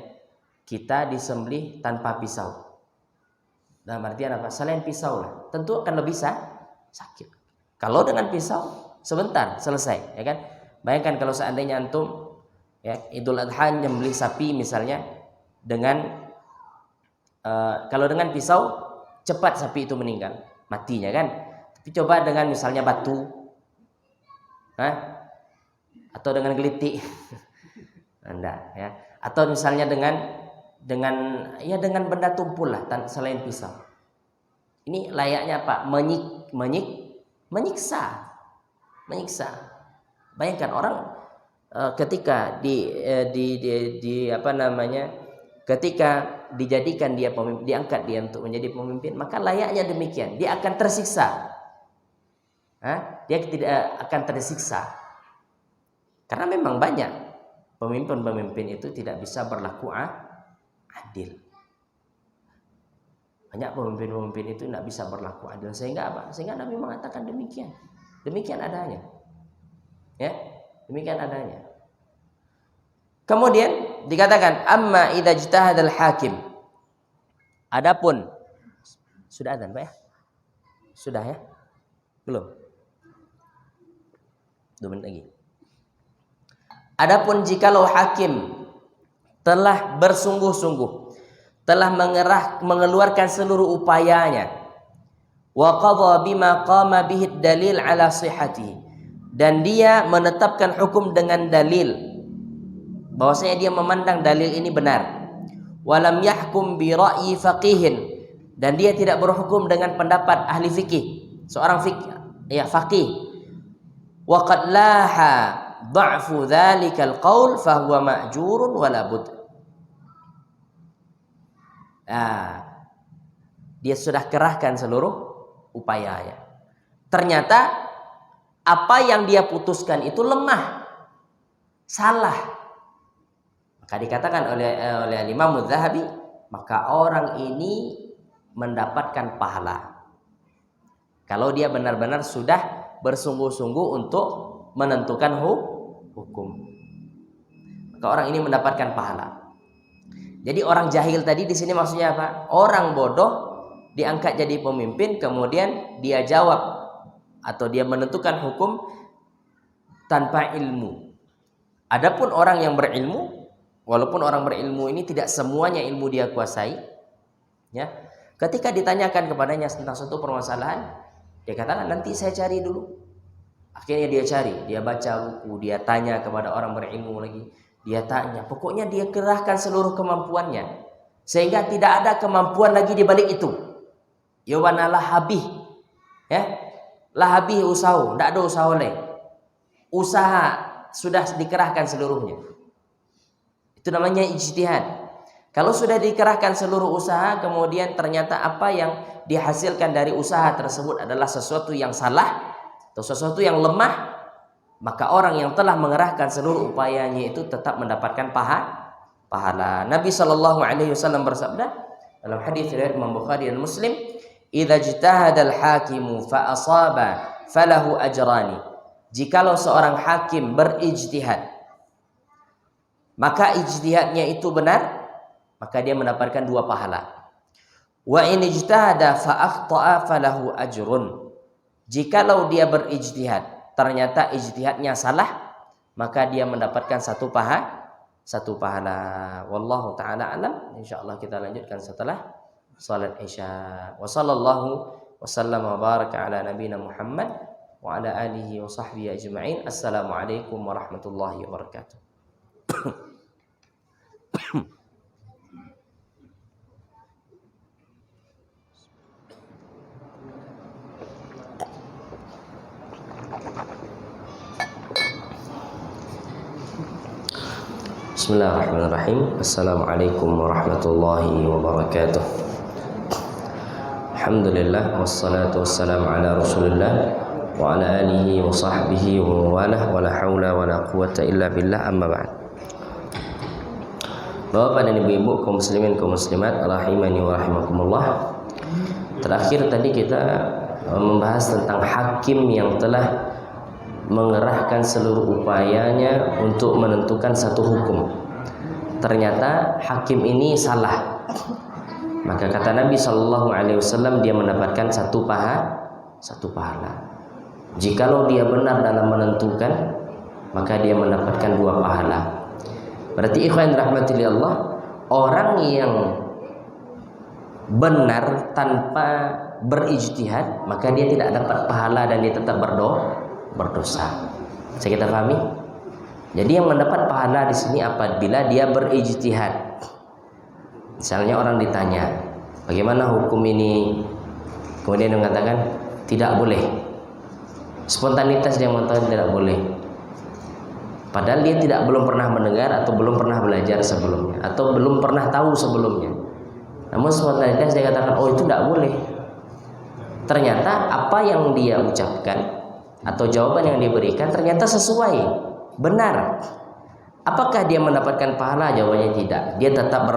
S2: kita disembelih tanpa pisau. Dalam artian apa? Selain pisau lah, tentu akan lebih sakit. Kalau dengan pisau sebentar selesai, ya kan? Bayangkan kalau seandainya antum ya Idul Adha nyembelih sapi misalnya dengan kalau dengan pisau cepat sapi itu meninggal, matinya kan. Tapi coba dengan misalnya batu, atau dengan gelitik, enggak ya. Atau misalnya dengan benda tumpul lah selain pisau. Ini layaknya apa? Menyiksa. Bayangkan orang ketika ketika dijadikan dia pemimpin, diangkat dia untuk menjadi pemimpin, maka layaknya demikian, dia akan tersiksa. Dia tidak akan tersiksa. Karena memang banyak pemimpin-pemimpin itu tidak bisa berlaku adil. Banyak pemimpin-pemimpin itu tidak bisa berlaku adil. Sehingga apa? Sehingga Nabi mengatakan demikian. Demikian adanya. Ya, demikian adanya. Kemudian dikatakan amma idza ijtahadal hakim. Adapun sudah adzan, Pak ya? Sudah ya? Belum? 2 menit lagi. Adapun jikalau hakim telah bersungguh-sungguh, telah mengeluarkan seluruh upayanya, wa qadha bima qama bihi dalil ala sihhatihi, dan dia menetapkan hukum dengan dalil bahwasanya dia memandang dalil ini benar, walam yahkum bi ra'yi faqihin, dan dia tidak berhukum dengan pendapat ahli fikih, seorang faqih, wa qad laha dha'fu dzalikal qaul fa huwa ma'jurun wala bud. Dia sudah kerahkan seluruh upayanya. Ternyata apa yang dia putuskan itu lemah, salah. Maka dikatakan oleh Imam Az-Zahabi, maka orang ini mendapatkan pahala kalau dia benar-benar sudah bersungguh-sungguh untuk menentukan hukum. Maka orang ini mendapatkan pahala. Jadi orang jahil tadi di sini maksudnya apa? Orang bodoh diangkat jadi pemimpin, kemudian dia jawab atau dia menentukan hukum tanpa ilmu. Adapun orang yang berilmu, walaupun orang berilmu ini tidak semuanya ilmu dia kuasai, ya. Ketika ditanyakan kepadanya tentang suatu permasalahan, dia katakan nanti saya cari dulu. Akhirnya dia cari, dia baca buku, dia tanya kepada orang berilmu lagi, dia tanya. Pokoknya dia kerahkan seluruh kemampuannya sehingga tidak ada kemampuan lagi di balik itu. Yawana lahabih, ya. Lahabih usaha, tidak ada usaha oleh. Usaha sudah dikerahkan seluruhnya. Itu namanya ijtihad. Kalau sudah dikerahkan seluruh usaha, kemudian ternyata apa yang dihasilkan dari usaha tersebut adalah sesuatu yang salah atau sesuatu yang lemah, maka orang yang telah mengerahkan seluruh upayanya itu tetap mendapatkan pahala. Nabi SAW bersabda dalam hadis riwayat Imam Bukhari dan Muslim, idza ijtahadal hakimu fa asaba falahu ajrani. Jikalau seorang hakim berijtihad, maka ijtihadnya itu benar, maka dia mendapatkan 2 pahala. Wa in ijtahada fa akhta'a falahu ajrun. Jikalau dia berijtihad, ternyata ijtihadnya salah, maka dia mendapatkan satu pahala. Wallahu taala alam. Insyaallah kita lanjutkan setelah salat Isya. Wa sallallahu wasallam wa baraka ala nabiyina Muhammad wa ala alihi wa sahbihi ajma'in. Assalamualaikum warahmatullahi wabarakatuh. Bismillahirrahmanirrahim. Assalamualaikum warahmatullahi wabarakatuh. Alhamdulillah wassalatu wassalamu ala Rasulillah wa ala alihi wa sahbihi wa walah wa la haula wa la quwwata illa billah, amma ba'd. Bapak dan ibu-ibu, kaum muslimin kaum muslimat rahimani wa rahimakumullah. Terakhir tadi kita membahas tentang hakim yang telah mengerahkan seluruh upayanya untuk menentukan satu hukum. Ternyata hakim ini salah. Maka kata Nabi SAW, dia mendapatkan satu pahala. Jikalau dia benar dalam menentukan, maka dia mendapatkan 2 pahala. Berarti ikhwan rahmatillah Allah, orang yang benar tanpa berijtihad, maka dia tidak dapat pahala dan dia tetap berdosa. Bisa kita pahami? Jadi yang mendapat pahala di sini apabila dia berijtihad. Misalnya orang ditanya, bagaimana hukum ini? Kemudian dia mengatakan tidak boleh. Spontanitas dia mengatakan tidak boleh. Padahal dia belum pernah mendengar atau belum pernah belajar sebelumnya atau belum pernah tahu sebelumnya. Namun spontanitas dia katakan, oh itu tidak boleh. Ternyata apa yang dia ucapkan atau jawaban yang diberikan ternyata sesuai, benar. Apakah dia mendapatkan pahala? Jawabannya tidak. Dia tetap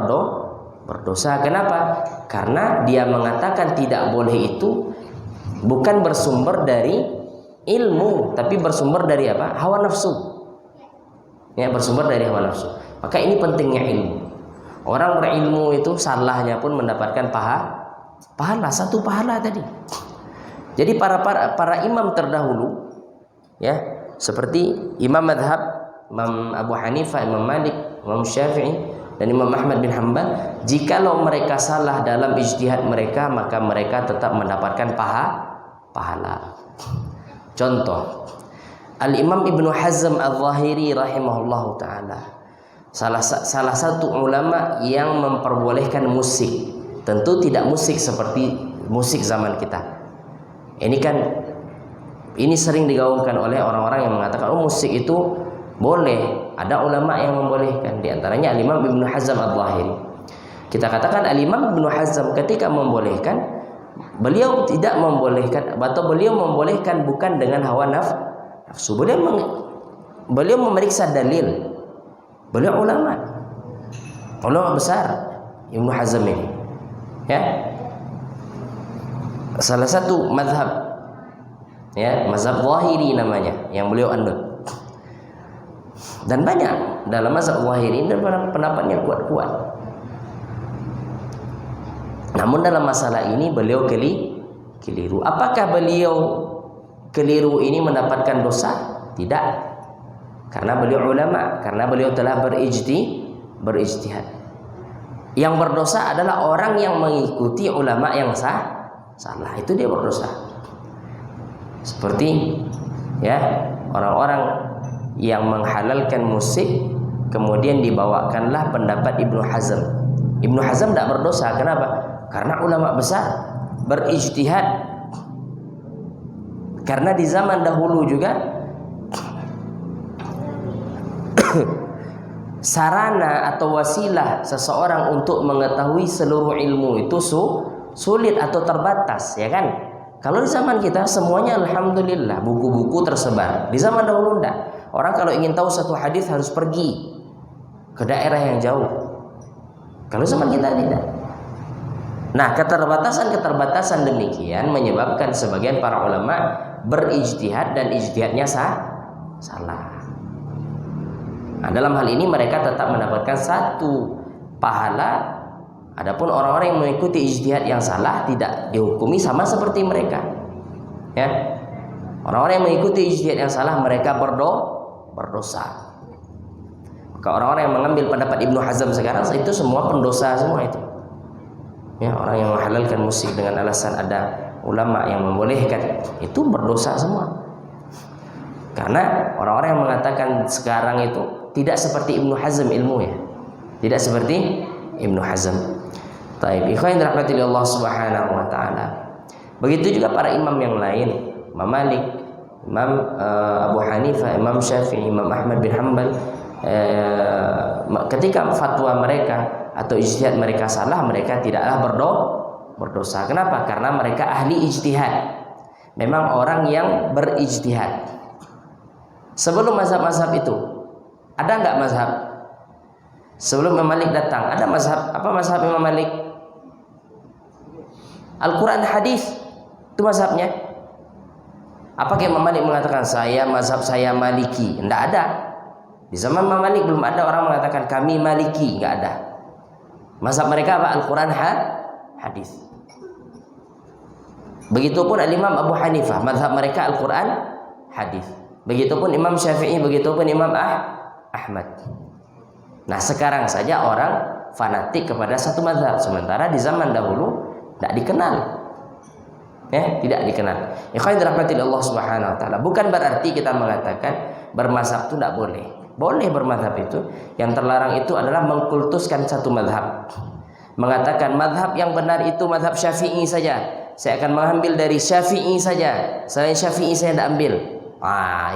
S2: berdosa. Kenapa? Karena dia mengatakan tidak boleh itu bukan bersumber dari ilmu, tapi bersumber dari apa? Hawa nafsu. Ya, bersumber dari hawa nafsu. Maka ini pentingnya ilmu. Orang berilmu itu salahnya pun mendapatkan pahala, satu pahala tadi. Jadi para imam terdahulu, ya, seperti Imam Madhab, Imam Abu Hanifah, Imam Malik, Imam Syafi'i, dan Imam Ahmad bin Hanbal, jikalau mereka salah dalam ijtihad mereka, maka mereka tetap mendapatkan pahala. Contoh, Al-Imam Ibnu Hazm Al-Zahiri rahimahullahu ta'ala, salah satu ulama yang memperbolehkan musik. Tentu tidak musik seperti musik zaman kita. Ini sering digaungkan oleh orang-orang yang mengatakan, oh musik itu boleh. Ada ulama yang membolehkan. Di antaranya Al-Imam Ibnu Hazm Al-Zahiri. Kita katakan Al-Imam Ibnu Hazm ketika membolehkan, beliau tidak membolehkan, atau beliau membolehkan bukan dengan hawa nafsu. Beliau memeriksa dalil. Beliau ulama besar, Ibnu Hazm ini. Ya. Salah satu mazhab, ya, mazhab Zahiri namanya, yang beliau anut. Dan banyak dalam mazhab Zahiri dan pendapatnya kuat-kuat. Namun dalam masalah ini beliau keliru. Apakah beliau keliru ini mendapatkan dosa? Tidak. Karena beliau ulama, karena beliau telah berijtihad. Yang berdosa adalah orang yang mengikuti ulama yang salah, itu dia berdosa. Seperti, ya, orang-orang yang menghalalkan musik, kemudian dibawakanlah pendapat Ibnu Hazm. Ibnu Hazm tidak berdosa. Kenapa? Karena ulama besar berijtihad. Karena di zaman dahulu juga sarana atau wasilah seseorang untuk mengetahui seluruh ilmu itu sulit atau terbatas, ya kan? Kalau di zaman kita semuanya alhamdulillah buku-buku tersebar. Di zaman dahulu enggak. Orang kalau ingin tahu satu hadis harus pergi ke daerah yang jauh. Kalau zaman kita tidak. Nah, keterbatasan demikian menyebabkan sebagian para ulama berijtihad dan ijtihadnya salah. Nah, dalam hal ini mereka tetap mendapatkan satu pahala. Adapun orang-orang yang mengikuti ijtihad yang salah tidak dihukumi sama seperti mereka. Ya. Orang-orang yang mengikuti ijtihad yang salah mereka berdosa. Maka orang-orang yang mengambil pendapat Ibnu Hazm sekarang itu semua pendosa semua itu. Ya, orang yang menghalalkan musik dengan alasan ada ulama yang membolehkan, itu berdosa semua. Karena orang-orang yang mengatakan sekarang itu tidak seperti Ibnu Hazm ilmunya. Tidak seperti Ibnu Hazm. Taib, ikhwan dirahmati Allah Subhanahu wa taala. Begitu juga para imam yang lain, Imam Malik, Imam Abu Hanifah, Imam Syafi'i, Imam Ahmad bin Hanbal, ketika fatwa mereka atau ijtihad mereka salah, mereka tidaklah berdosa. Kenapa? Karena mereka ahli ijtihad. Memang orang yang berijtihad. Sebelum mazhab-mazhab itu, ada nggak mazhab? Sebelum Imam Malik datang, ada mazhab. Apa mazhab Imam Malik? Al-Quran hadis, itu mazhabnya. Apakah Imam Malik mengatakan mazhab saya Maliki? Tidak ada. Di zaman Imam Malik belum ada orang mengatakan kami Maliki, nggak ada. Mazhab mereka apa? Al-Quran hadis. Begitupun Al-Imam Abu Hanifah, mazhab mereka Al-Quran hadis. Begitupun Imam Syafi'i, begitupun Imam Ahmad. Nah, sekarang saja orang fanatik kepada satu mazhab, sementara di zaman dahulu tidak dikenal. Ya, tidak dikenal. Ikhwan dirahmati Allah Subhanahu wa taala. Bukan berarti kita mengatakan bermazhab itu tidak boleh. Boleh bermazhab itu. Yang terlarang itu adalah mengkultuskan satu mazhab. Mengatakan mazhab yang benar itu mazhab Syafi'i saja. Saya akan mengambil dari Syafi'i saja. Selain Syafi'i saya tidak ambil.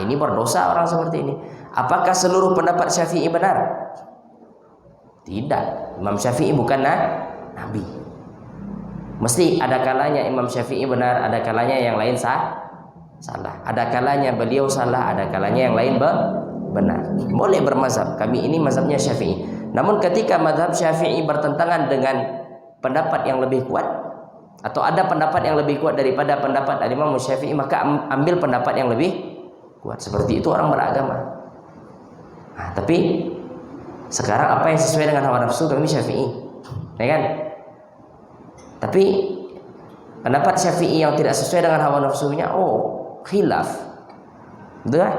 S2: Ini berdosa orang seperti ini. Apakah seluruh pendapat Syafi'i benar? Tidak. Imam Syafi'i bukan nabi. Mesti ada kalanya Imam Syafi'i benar, ada kalanya yang lain salah. Ada kalanya beliau salah, ada kalanya yang lain benar. Boleh bermazhab. Kami ini mazhabnya Syafi'i. Namun ketika mazhab Syafi'i bertentangan dengan pendapat yang lebih kuat, atau ada pendapat yang lebih kuat daripada pendapat Imam Syafi'i, maka ambil pendapat yang lebih kuat. Seperti itu orang beragama. Tapi sekarang apa yang sesuai dengan hawa nafsu kami Syafi'i, ya kan? Tapi pendapat Syafi'i yang tidak sesuai dengan hawa nafsunya, khilaf. Betul kan?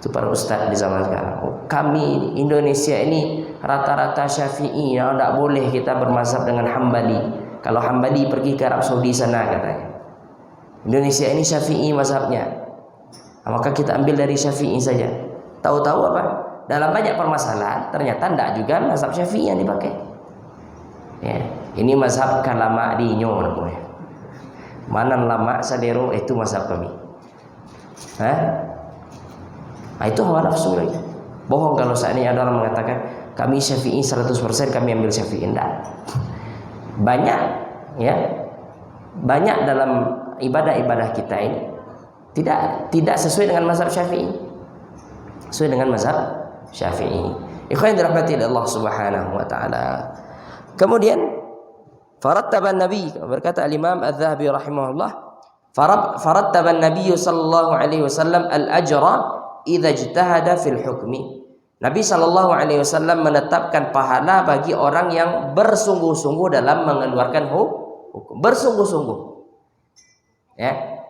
S2: Itu para ustaz di zaman sekarang. Kami Indonesia ini rata-rata Syafi'i, tidak boleh kita bermazhab dengan Hambali. Kalau Hambali pergi ke Arab Saudi sana katanya. Indonesia ini Syafi'i mazhabnya. Maka kita ambil dari Syafi'i saja. Tahu-tahu apa? Dalam banyak permasalahan ternyata tidak juga mazhab Syafi'i yang dipakai. Ya, ini mazhab kalama dinyo namanya. Mana lama sadero itu mazhab kami. Itu hawa nafsu lagi. Bohong kalau seandainya ada orang mengatakan kami Syafi'i 100% kami ambil Syafi'i. Tidak. Banyak dalam ibadah-ibadah kita ini tidak sesuai dengan mazhab Syafi'i. Sesuai dengan mazhab Syafi'i. Ikhwan dirahmati Allah Subhanahu wa taala. Kemudian farattaba Nabi, berkata Al-Imam Adz-Dzahabi rahimahullah, farattaba Nabi sallallahu alaihi wasallam al-ajra idza ijtahada fil hukmi. Nabi sallallahu alaihi wasallam menetapkan pahala bagi orang yang bersungguh-sungguh dalam mengeluarkan hukum. Bersungguh-sungguh. Ya.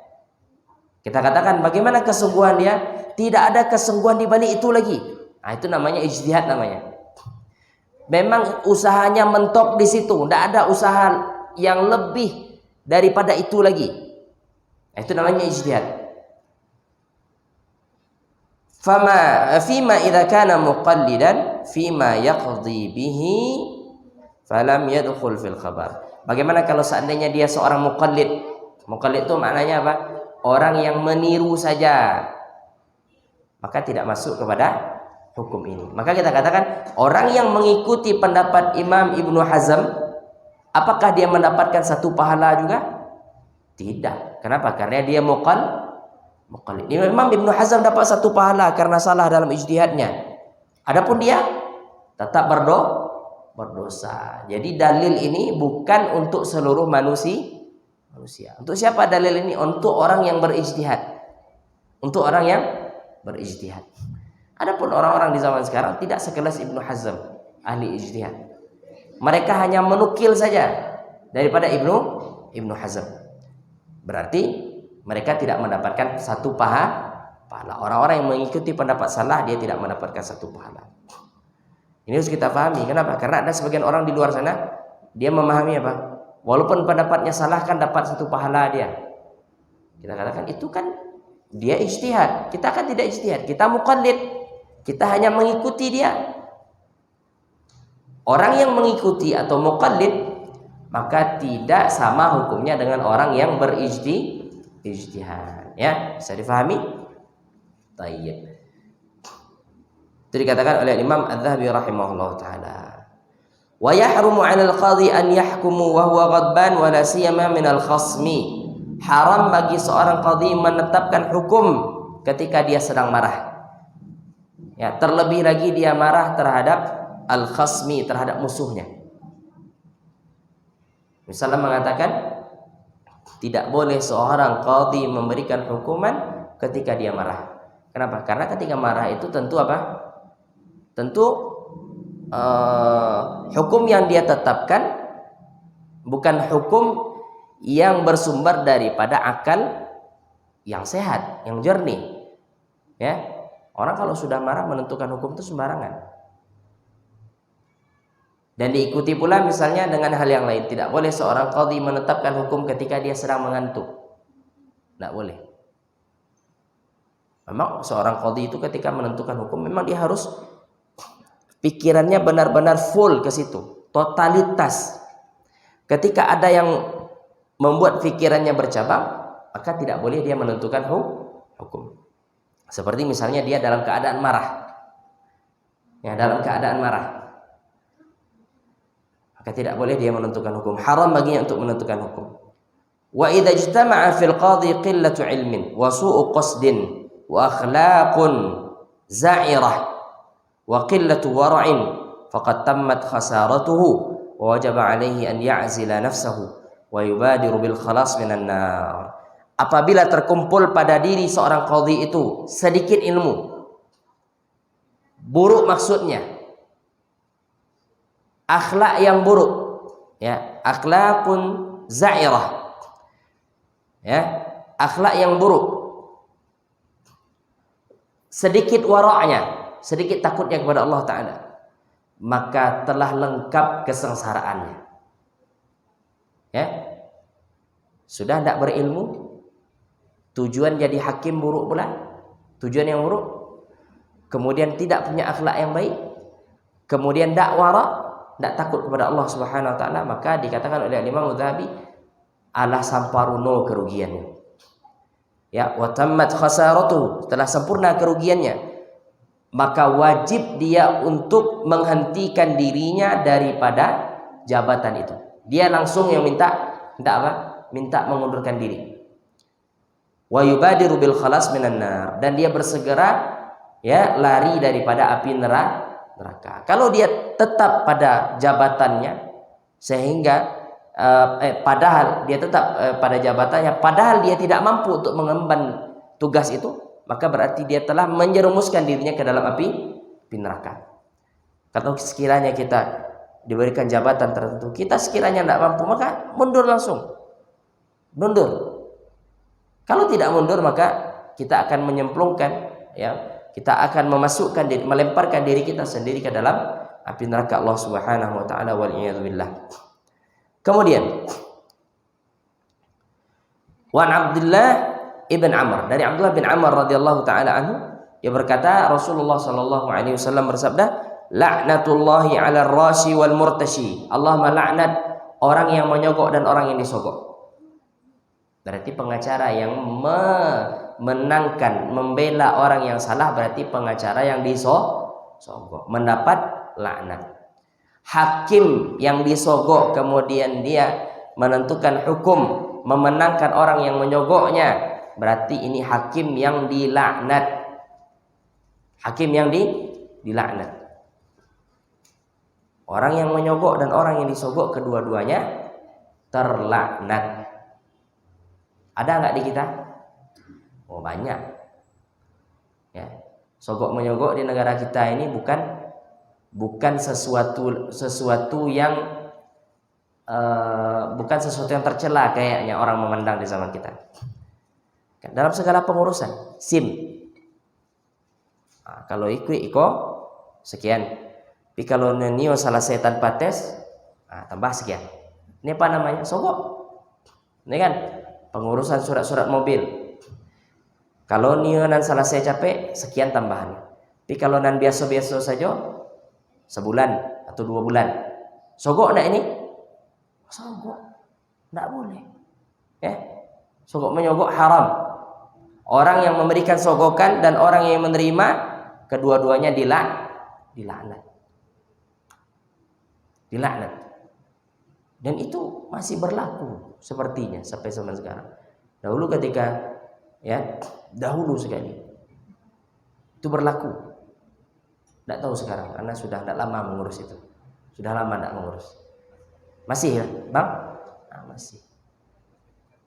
S2: Kita katakan bagaimana kesungguhan dia? Tidak ada kesungguhan di balik itu lagi. Itu namanya ijtihad namanya. Memang usahanya mentok di situ, tidak ada usaha yang lebih daripada itu lagi. Itu namanya ijtihad. Fima idza kana muqallidan fima yaqdi bihi falam yadkhul fil khabar. Bagaimana kalau seandainya dia seorang muqallid? Muqallid itu maknanya apa? Orang yang meniru saja. Maka tidak masuk kepada hukum ini. Maka kita katakan orang yang mengikuti pendapat Imam Ibnu Hazm, apakah dia mendapatkan satu pahala juga? Tidak. Kenapa? Karena dia muqallid. Imam Ibnu Hazm dapat satu pahala karena salah dalam ijtihadnya. Adapun dia tetap berdosa. Jadi dalil ini bukan untuk seluruh manusia. Untuk siapa dalil ini? Untuk orang yang berijtihad. Untuk orang yang berijtihad. Adapun orang-orang di zaman sekarang tidak sekelas Ibnu Hazm, ahli ijtihad. Mereka hanya menukil saja daripada Ibnu Hazm. Berarti mereka tidak mendapatkan satu pahala. Orang-orang yang mengikuti pendapat salah dia tidak mendapatkan satu pahala. Ini harus kita pahami. Kenapa? Karena ada sebagian orang di luar sana dia memahami apa? Walaupun pendapatnya salah kan dapat satu pahala dia. Kita katakan itu kan dia ijtihad. Kita kan tidak ijtihad. Kita muqallid. Kita hanya mengikuti dia. Orang yang mengikuti atau muqallid maka tidak sama hukumnya dengan orang yang berijtihad. Ya, bisa difahami? Tayyib. Itu dikatakan oleh Imam Adz-Dzahabi rahimahullah taala. Wa yahrumu 'alal qadhi an yahkumu wa huwa ghadban wa la siyama min al-khasmi. Haram bagi seorang qadhi menetapkan hukum ketika dia sedang marah. Ya, terlebih lagi dia marah terhadap al-khasmi, terhadap musuhnya. Misalnya mengatakan tidak boleh seorang qadhi memberikan hukuman ketika dia marah. Kenapa? Karena ketika marah itu tentu apa? Tentu hukum yang dia tetapkan bukan hukum yang bersumber daripada akal yang sehat, yang jernih. Ya, orang kalau sudah marah menentukan hukum itu sembarangan. Dan diikuti pula misalnya dengan hal yang lain. Tidak boleh seorang qadhi menetapkan hukum ketika dia sedang mengantuk. Tidak boleh. Memang seorang qadhi itu ketika menentukan hukum memang dia harus pikirannya benar-benar full ke situ, totalitas. Ketika ada yang membuat pikirannya bercabang, maka tidak boleh dia menentukan hukum. Seperti misalnya dia dalam keadaan marah. Ya, dalam keadaan marah. Maka tidak boleh dia menentukan hukum. Haram baginya untuk menentukan hukum. Wa idza ijtama'a fil qadhi qillatu ilmin wa su'u qasdin wa akhlaqun za'irah wa qillatu wara'in faqad tammat khasaratuhu wa wajaba alaihi an ya'zila nafsahu wa yubadiru bil khalas minan nar. Apabila terkumpul pada diri seorang qadhi itu sedikit ilmu, buruk maksudnya, akhlak yang buruk, ya, akhlaqun za'irah, ya, akhlak yang buruk, sedikit wara'nya, sedikit takutnya kepada Allah Ta'ala, maka telah lengkap kesengsaraannya. Ya, sudah tidak berilmu, tujuan jadi hakim buruk pula, tujuan yang buruk, kemudian tidak punya akhlak yang baik, kemudian tidak wara', tidak takut kepada Allah Subhanahu Wa Ta'ala, maka dikatakan oleh Imam Adz-Dzahabi ala samparuno kerugiannya. Ya, wa tammat khasaratuhu, telah sempurna kerugiannya. Maka wajib dia untuk menghentikan dirinya daripada jabatan itu. Dia langsung yang minta mengundurkan diri. Wa yubadiru bil khalas minan nar, dan dia bersegera ya lari daripada api neraka. Kalau dia tetap pada jabatannya sehingga padahal dia tetap pada jabatannya, padahal dia tidak mampu untuk mengemban tugas itu, maka berarti dia telah menjerumuskan dirinya ke dalam api neraka. Kalau sekiranya kita diberikan jabatan tertentu, kita sekiranya tidak mampu, maka mundur langsung. Mundur. Kalau tidak mundur, maka kita akan menyemplungkan, ya, kita akan melemparkan diri kita sendiri ke dalam api neraka Allah Subhanahu Wa Ta'ala wal iyadu billah. Kemudian, Wan Abdullah Ibn Amr, dari Abdullah bin Amr radhiyallahu taala anhu, dia berkata Rasulullah sallallahu alaihi wasallam bersabda, "La'natullahi 'alal rashi wal murtashi." Allah melaknat orang yang menyogok dan orang yang disogok. Berarti pengacara yang menangkan, membela orang yang salah, berarti pengacara yang disogok mendapat laknat. Hakim yang disogok kemudian dia menentukan hukum, memenangkan orang yang menyogoknya, berarti ini hakim yang dilaknat. Hakim yang dilaknat. Orang yang menyogok dan orang yang disogok kedua-duanya terlaknat. Ada nggak di kita? Oh, banyak. Ya, sogok menyogok di negara kita ini bukan sesuatu yang bukan sesuatu yang tercela kayaknya orang memandang di zaman kita. Dalam segala pengurusan, SIM, Kalau iko sekian. Tapi kalau nio selesai tanpa tes, tambah sekian. Ini apa namanya? Sogok. Ini kan pengurusan surat-surat mobil. Kalau nio nan selesai capek, sekian tambahan. Tapi kalau nan biasa-biasa saja, sebulan atau 2 bulan. Sogok enggak ini? Sogok. Enggak boleh. Ya. Sogok menyogok haram. Orang yang memberikan sogokan dan orang yang menerima, kedua-duanya dilaknat. Dilaknat. Dan itu masih berlaku sepertinya sampai zaman sekarang. Dahulu ketika dahulu sekali itu berlaku. Tidak tahu sekarang karena sudah tidak lama mengurus itu. Sudah lama tidak mengurus. Masih ya, Bang? Masih.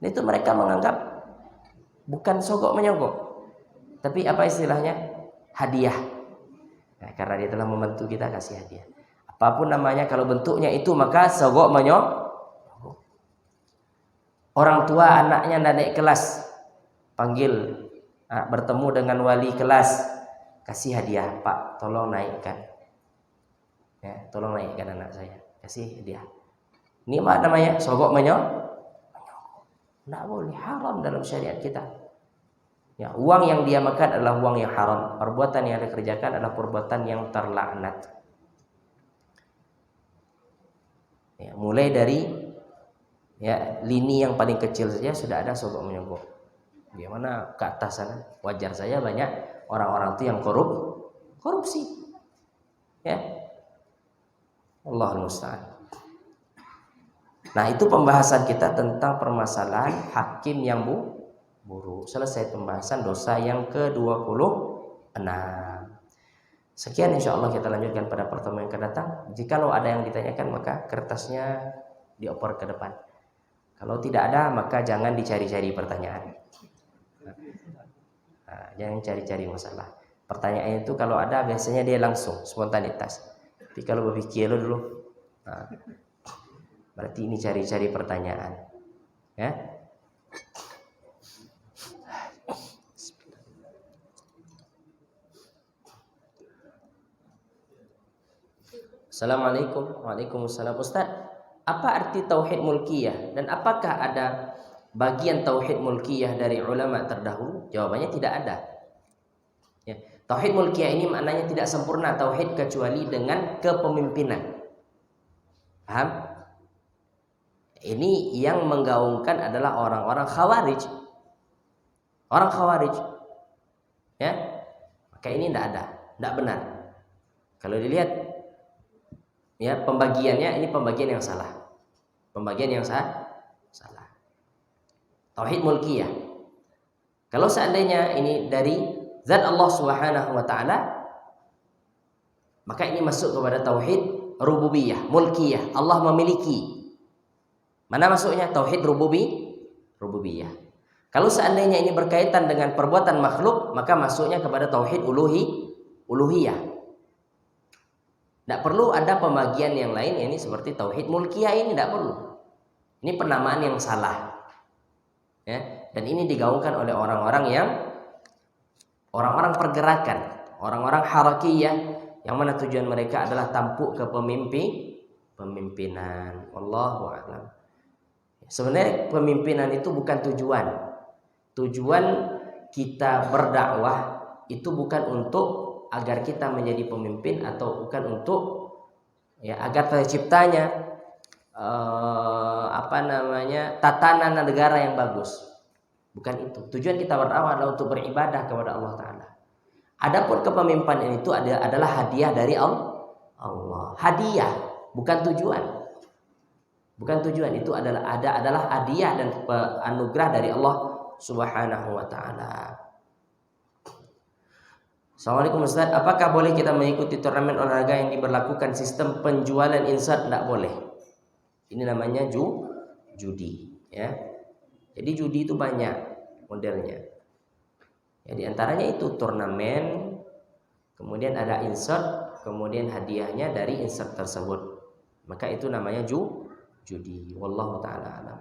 S2: Dan itu mereka menganggap bukan sogok menyogok, tapi apa istilahnya? Hadiah. Karena dia telah membantu kita, kasih hadiah. Apapun namanya, kalau bentuknya itu maka sogok menyogok. Orang tua anaknya naik kelas, panggil, bertemu dengan wali kelas, kasih hadiah, Pak, tolong naikkan. Ya, tolong naikkan anak saya, kasih hadiah. Ini apa namanya? Sogok menyogok. Tidak boleh, haram dalam syariat kita. Ya, uang yang dia makan adalah uang yang haram. Perbuatan yang dia kerjakan adalah perbuatan yang terlaknat. Ya, mulai dari lini yang paling kecil saja sudah ada sogok menyogok. Bagaimana ke atas sana? Wajar saja banyak orang-orang itu yang korupsi. Ya, Allahul musta'an. Nah, itu pembahasan kita tentang permasalahan hakim yang buruk. Selesai pembahasan dosa yang ke-26. Sekian, insya Allah kita lanjutkan pada pertemuan yang akan datang. Jikalau ada yang ditanyakan maka kertasnya dioper ke depan. Kalau tidak ada maka jangan dicari-cari pertanyaan. Jangan cari-cari masalah. Pertanyaan itu kalau ada biasanya dia langsung spontanitas. Tapi kalau berpikir dulu, berarti ini cari-cari pertanyaan. Ya. Assalamualaikum. Waalaikumsalam. Ustaz, apa arti tauhid mulkiyah dan apakah ada bagian tauhid mulkiyah dari ulama terdahulu? Jawabannya tidak ada. Ya. Tauhid mulkiyah ini maknanya tidak sempurna tauhid kecuali dengan kepemimpinan. Paham? Ini yang menggaungkan adalah orang-orang khawarij. Orang khawarij. Ya. Maka ini tidak benar. Kalau dilihat ya pembagiannya, ini pembagian yang salah. Pembagian yang salah. Tauhid mulkiyah. Kalau seandainya ini dari zat Allah Subhanahu wa taala, maka ini masuk kepada tauhid rububiyah, mulkiyah. Allah memiliki. Mana masuknya? Tauhid rububiyah. Kalau seandainya ini berkaitan dengan perbuatan makhluk, maka masuknya kepada tauhid uluhiyah. Tidak perlu ada pembagian yang lain. Ini seperti tauhid mulkiyah ini tidak perlu. Ini penamaan yang salah. Ya, dan ini digaungkan oleh orang-orang pergerakan, orang-orang harakiyah yang mana tujuan mereka adalah tampuk ke pemimpinan. Wallahu a'lam. Sebenarnya pemimpinan itu bukan tujuan. Tujuan kita berdakwah itu bukan untuk agar kita menjadi pemimpin atau bukan untuk agar terciptanya tatanan negara yang bagus. Bukan itu. Tujuan kita berdakwah adalah untuk beribadah kepada Allah Ta'ala. Adapun kepemimpinan itu adalah hadiah dari Allah. Hadiah, bukan tujuan. Bukan tujuan, itu adalah hadiah dan anugerah dari Allah Subhanahu wa taala. Assalamualaikum Ustaz, apakah boleh kita mengikuti turnamen olahraga yang diberlakukan sistem penjualan insert? Tidak boleh. Ini namanya judi, ya. Jadi judi itu banyak modelnya. Ya, di antaranya itu turnamen, kemudian ada insert, kemudian hadiahnya dari insert tersebut. Maka itu namanya judi. Wallahu ta'ala alam.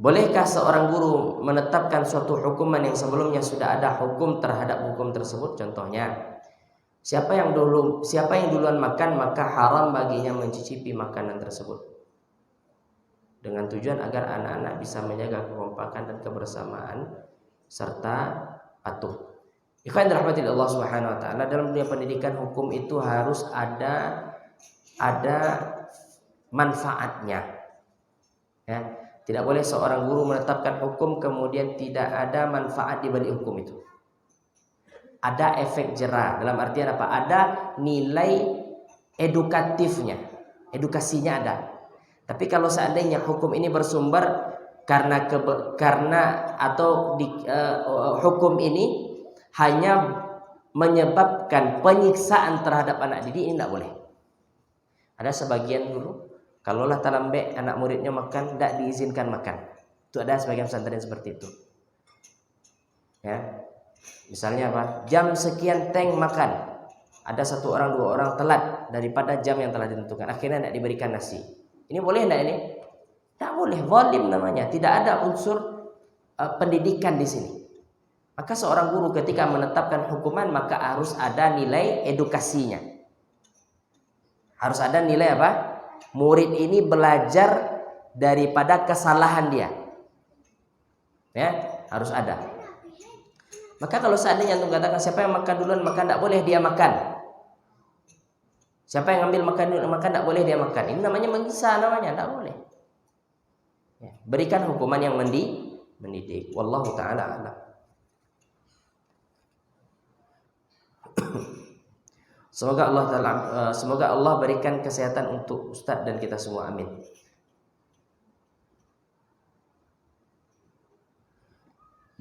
S2: Bolehkah seorang guru menetapkan suatu hukuman yang sebelumnya sudah ada hukum terhadap hukum tersebut? Contohnya, siapa yang duluan makan, maka haram baginya mencicipi makanan tersebut. Dengan tujuan agar anak-anak bisa menjaga kekompakan dan kebersamaan serta patuh. Ikhwan rahmatillah Allah Subhanahu wa taala, dalam dunia pendidikan hukum itu harus ada manfaatnya. Ya. Tidak boleh seorang guru menetapkan hukum kemudian tidak ada manfaat di balik hukum itu. Ada efek jera, dalam artian apa? Ada nilai edukatifnya, edukasinya ada. Tapi kalau seandainya hukum ini bersumber hukum ini hanya menyebabkan penyiksaan terhadap anak didik, ini tidak boleh. Ada sebagian dulu, kalaulah talambe anak muridnya makan, tidak diizinkan makan. Itu ada sebagian pesantren seperti itu. Ya, misalnya apa? Jam sekian teng makan. Ada 1 orang 2 orang telat daripada jam yang telah ditentukan. Akhirnya tidak diberikan nasi. Ini boleh tidak ini? Tidak boleh. Zalim namanya. Tidak ada unsur pendidikan di sini. Maka seorang guru ketika menetapkan hukuman maka harus ada nilai edukasinya. Harus ada nilai apa? Murid ini belajar daripada kesalahan dia. Ya, harus ada. Maka kalau seandainya antum katakan siapa yang makan duluan maka tidak boleh dia makan. Siapa yang ambil makan duluan maka tidak boleh dia makan. Ini namanya menggisa namanya, tidak boleh. Ya, berikan hukuman yang mendidik. Wallahu taala a'lam. Semoga Allah berikan kesehatan untuk Ustadz dan kita semua, amin.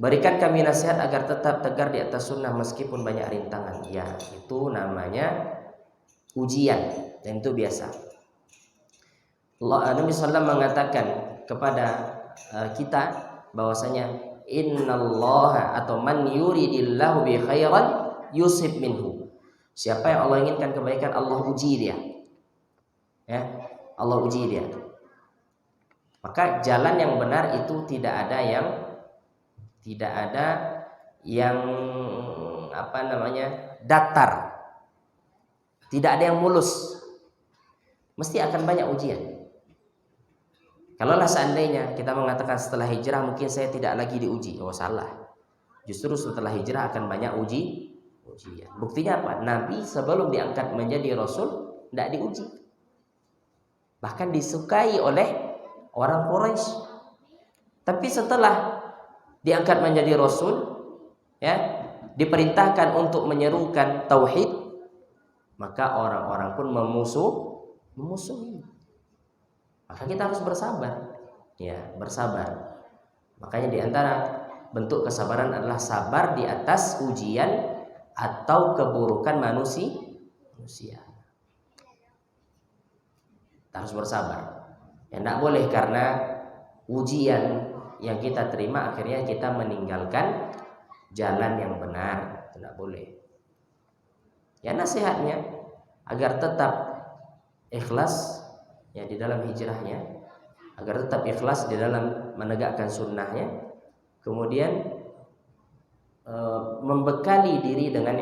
S2: Berikan kami nasihat agar tetap tegar di atas sunnah meskipun banyak rintangan. Ya, itu namanya ujian dan itu biasa. Nabi SAW mengatakan kepada kita bahwasanya innallaha atau man yuridillahu bi khairan yusib minhu. Siapa yang Allah inginkan kebaikan, Allah uji dia. Ya, Allah uji dia. Maka jalan yang benar itu tidak ada yang datar. Tidak ada yang mulus. Mesti akan banyak ujian. Kalaulah seandainya kita mengatakan setelah hijrah mungkin saya tidak lagi diuji, oh salah. Justru setelah hijrah akan banyak ujian. Buktinya apa? Nabi sebelum diangkat menjadi Rasul tidak diuji. Bahkan disukai oleh orang Quraisy. Tapi setelah diangkat menjadi Rasul, ya, diperintahkan untuk menyerukan tauhid, maka orang-orang pun memusuhi. Maka kita harus bersabar. Ya, bersabar. Makanya di antara bentuk kesabaran adalah sabar di atas ujian atau keburukan manusia. Kita harus bersabar. Ya, tidak boleh karena ujian yang kita terima akhirnya kita meninggalkan jalan yang benar. Tidak boleh. Ya, nasihatnya agar tetap ikhlas ya di dalam hijrahnya, agar tetap ikhlas di dalam menegakkan sunnahnya, kemudian membekali diri dengan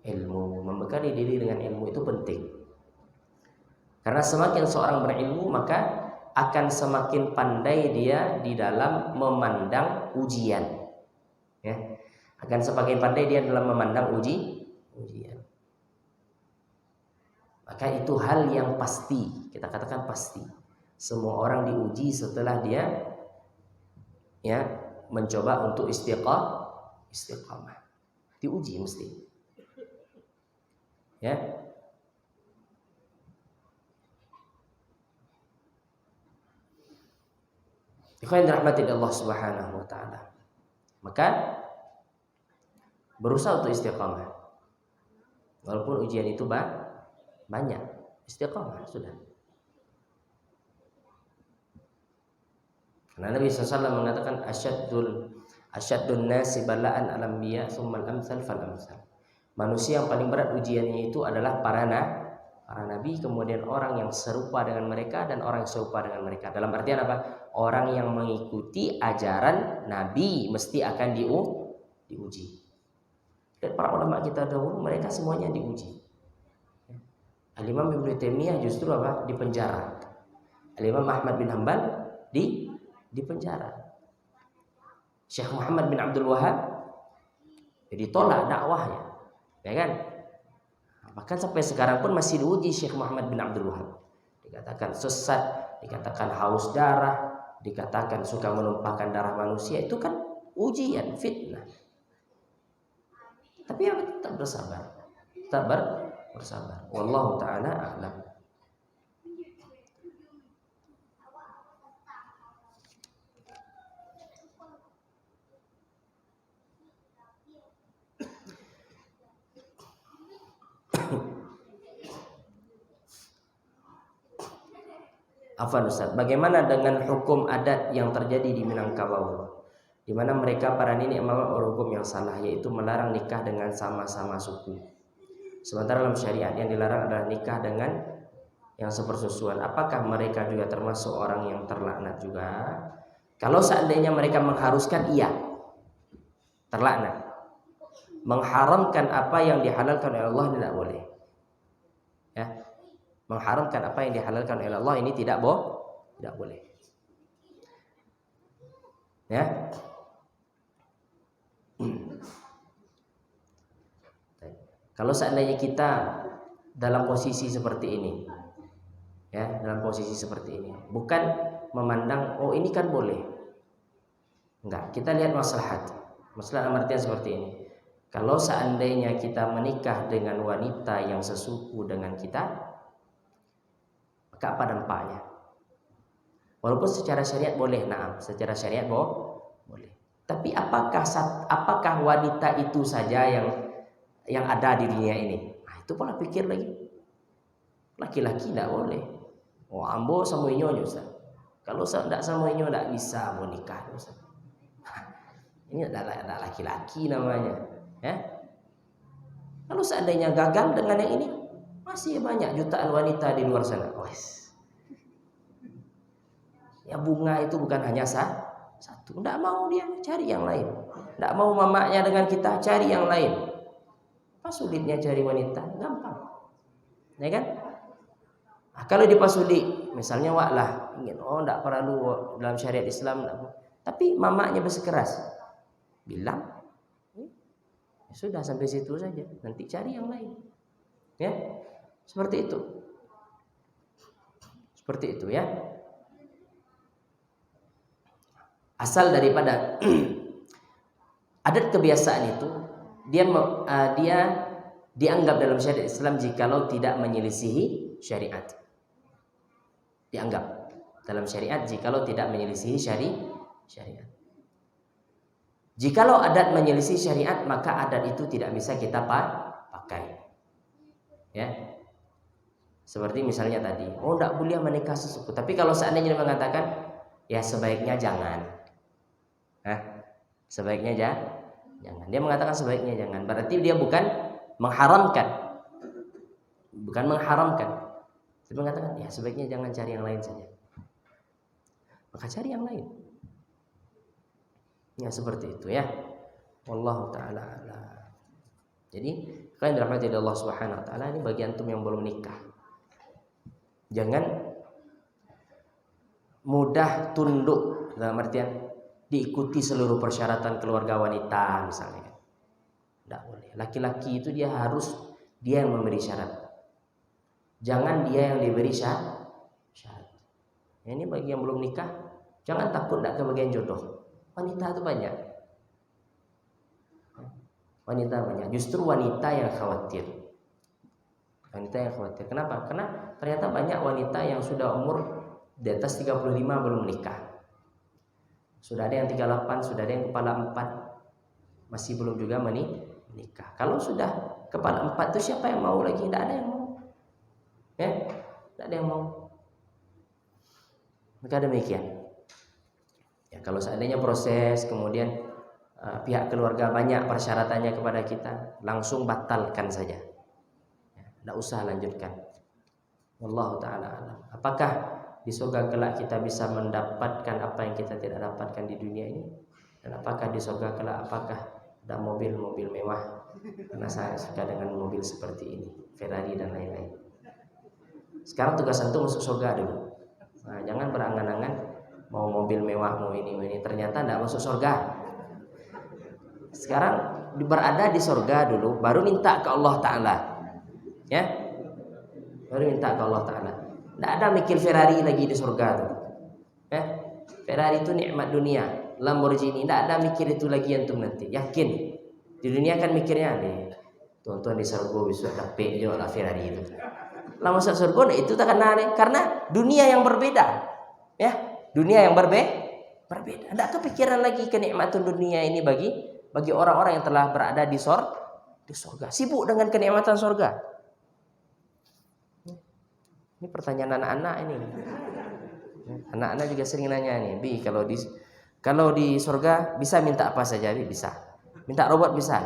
S2: ilmu. Membekali diri dengan ilmu itu penting. Karena semakin seorang berilmu maka akan semakin pandai dia di dalam memandang ujian. Ya. Akan semakin pandai dia dalam memandang ujian. Maka itu hal yang pasti. Kita katakan pasti. Semua orang diuji setelah dia ya mencoba untuk istiqamah. Diuji mesti. Ya. Ikhwan rahmatillah Allah Subhanahu wa taala. Maka berusaha untuk istiqamah. Walaupun ujian itu banyak, istiqamah sudah. Karena Nabi SAW mengatakan asyaddun nasi bala'an al-anbiya tsummal amsal fal amsal. Manusia yang paling berat ujiannya itu adalah para nabi, kemudian orang yang serupa dengan mereka dan orang yang serupa dengan mereka. Dalam artian apa? Orang yang mengikuti ajaran nabi mesti akan diuji. Dan para ulama kita dahulu mereka semuanya diuji. Al-Imam Ibnu Taimiyah justru apa? Di penjara. Al-Imam Ahmad bin Hanbal di penjara. Syekh Muhammad bin Abdul Wahab ditolak dakwahnya, ya kan? Bahkan sampai sekarang pun masih diuji Syekh Muhammad bin Abdul Wahab. Dikatakan sesat, dikatakan haus darah, dikatakan suka menumpahkan darah manusia. Itu kan ujian, fitnah. Tapi ya tetap bersabar. Tetap bersabar. Wallahu ta'ala a'lam. Afwan Ustaz, bagaimana dengan hukum adat yang terjadi di Minangkabau, di mana mereka para nenek mama berhukum yang salah, yaitu melarang nikah dengan sama-sama suku. Sementara dalam syariat yang dilarang adalah nikah dengan yang sepersusuan. Apakah mereka juga termasuk orang yang terlaknat juga? Kalau seandainya mereka mengharuskan, iya, terlaknat. Mengharamkan apa yang dihalalkan oleh Allah tidak boleh. Ya. Mengharamkan apa yang dihalalkan oleh Allah ini tidak boleh. Ya. Kalau seandainya kita dalam posisi seperti ini, ya, dalam posisi seperti ini, bukan memandang oh ini kan boleh. Enggak, kita lihat maslahat. Maslahat artinya seperti ini. Kalau seandainya kita menikah dengan wanita yang sesuku dengan kita, maka apa dampaknya? Walaupun secara syariat boleh, secara syariat boleh. Tapi apakah wanita itu saja yang ada di dunia ini? Nah, itu pola pikir lagi. Laki-laki tidak boleh. Oh, ambo sama inyo Ustaz. Kalau tidak sama inyo tidak bisa mau nikah Ustaz. Ini adalah laki-laki namanya, ya. Kalau seandainya gagal dengan yang ini, masih banyak jutaan wanita di luar sana. Ya bunga itu bukan hanya satu. Tidak mau dia, cari yang lain. Tidak mau mamanya dengan kita, cari yang lain. Apa sulitnya cari wanita? Gampang, ya kan? Nah, kalau dipasuli, misalnya waklah ingin, tidak perlu dalam syariat Islam, tapi mamanya bersikeras, bilang, ya sudah sampai situ saja. Nanti cari yang lain, ya, seperti itu, ya. Asal daripada adat kebiasaan itu dia dianggap dalam syariat Islam jikalau tidak menyelisihi syariat. Dianggap dalam syariat jikalau tidak menyelisihi syariat. Jikalau adat menyelisih syariat, maka adat itu tidak bisa kita pakai. Ya. Seperti misalnya tadi, tidak boleh menikah sesuku. Tapi kalau seandainya dia mengatakan, ya sebaiknya jangan. Sebaiknya jangan. Dia mengatakan sebaiknya jangan. Berarti dia bukan mengharamkan. Dia mengatakan ya sebaiknya jangan, cari yang lain saja. Maka cari yang lain. Ya seperti itu, ya. Wallahu ta'ala a'lam. Jadi kalian dirahmati Allah Subhanahu wa taala, ini bagi antum yang belum nikah. Jangan mudah tunduk dalam artian diikuti seluruh persyaratan keluarga wanita misalnya. Tidak boleh. Laki-laki itu dia yang memberi syarat. Jangan dia yang diberi syarat. Ini bagi yang belum nikah, jangan takut tidak kebagian jodoh. Wanita itu banyak. Justru wanita yang khawatir. Kenapa? Karena ternyata banyak wanita yang sudah umur di atas 35 belum menikah. Sudah ada yang 38, sudah ada yang kepala 4, masih belum juga menikah. Kalau sudah kepala 4 itu siapa yang mau lagi? Tidak ada yang mau. Ya, tidak ada yang mau. Maka demikian. Ya, kalau seandainya proses kemudian pihak keluarga banyak persyaratannya kepada kita, langsung batalkan saja. Ya, tidak usah lanjutkan. Wallahu ta'ala alam. Apakah di surga kelak kita bisa mendapatkan apa yang kita tidak dapatkan di dunia ini? Dan apakah di surga kelak apakah ada mobil-mobil mewah? Karena saya suka dengan mobil seperti ini, Ferrari dan lain-lain. Sekarang tugas antum masuk surga dulu. Nah, jangan berangan-angan mau mobil mewah, mau ini, ternyata tidak masuk surga. Sekarang berada di surga dulu, baru minta ke Allah Ta'ala. Ya, baru minta ke Allah Ta'ala. Tidak ada mikir Ferrari lagi di surga tuh. Ya, Ferrari itu nikmat dunia, Lamborghini, tidak ada mikir itu lagi antum nanti. Yakin. Di dunia kan mikirnya nih, tuan-tuan di surga bisa dapat juga lah Ferrari itu. Lah masuk surga itu tak kena nih, karena dunia yang berbeda. Ya, dunia yang berbeda. Tidak kepikiran lagi kenikmatan dunia ini bagi orang-orang yang telah berada di surga. Sibuk dengan kenikmatan surga. Ini pertanyaan anak-anak ini. Anak-anak juga sering nanya nih, Bi, kalau di surga bisa minta apa saja, Bi? Bisa. Minta robot bisa.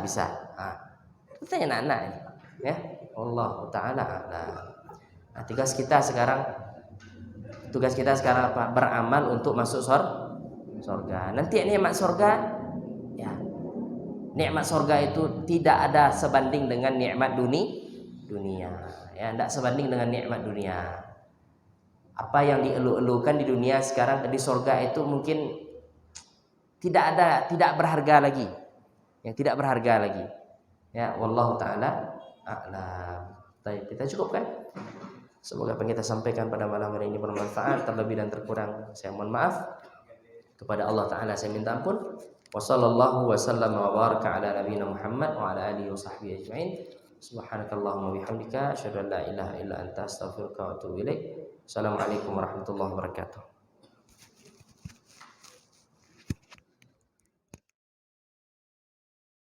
S2: Pertanyaan anak-anak ini. Ya, Allah Ta'ala. Nah, tugas kita sekarang apa? Beramal untuk masuk surga. Nanti nikmat surga, ya, nikmat surga itu tidak ada sebanding dengan nikmat dunia. Ya, tidak sebanding dengan nikmat dunia. Apa yang dielu-elukan di dunia sekarang di surga itu mungkin tidak berharga lagi. Yang tidak berharga lagi. Ya, wallahu ta'ala a'lam. Baik, kita cukupkan. Semoga apa yang kita sampaikan pada malam hari ini bermanfaat. Terlebih dan terkurang saya mohon maaf. Kepada Allah Ta'ala saya minta ampun. Wassallallahu wasallam wa baraka ala nabiyina Muhammad wa ala alihi wa sahbihi ajma'in. Subhanakallahumma bihamdika asyhadu an la ilaha illa anta astaghfiruka wa atubu ilaik. Assalamualaikum warahmatullahi wabarakatuh.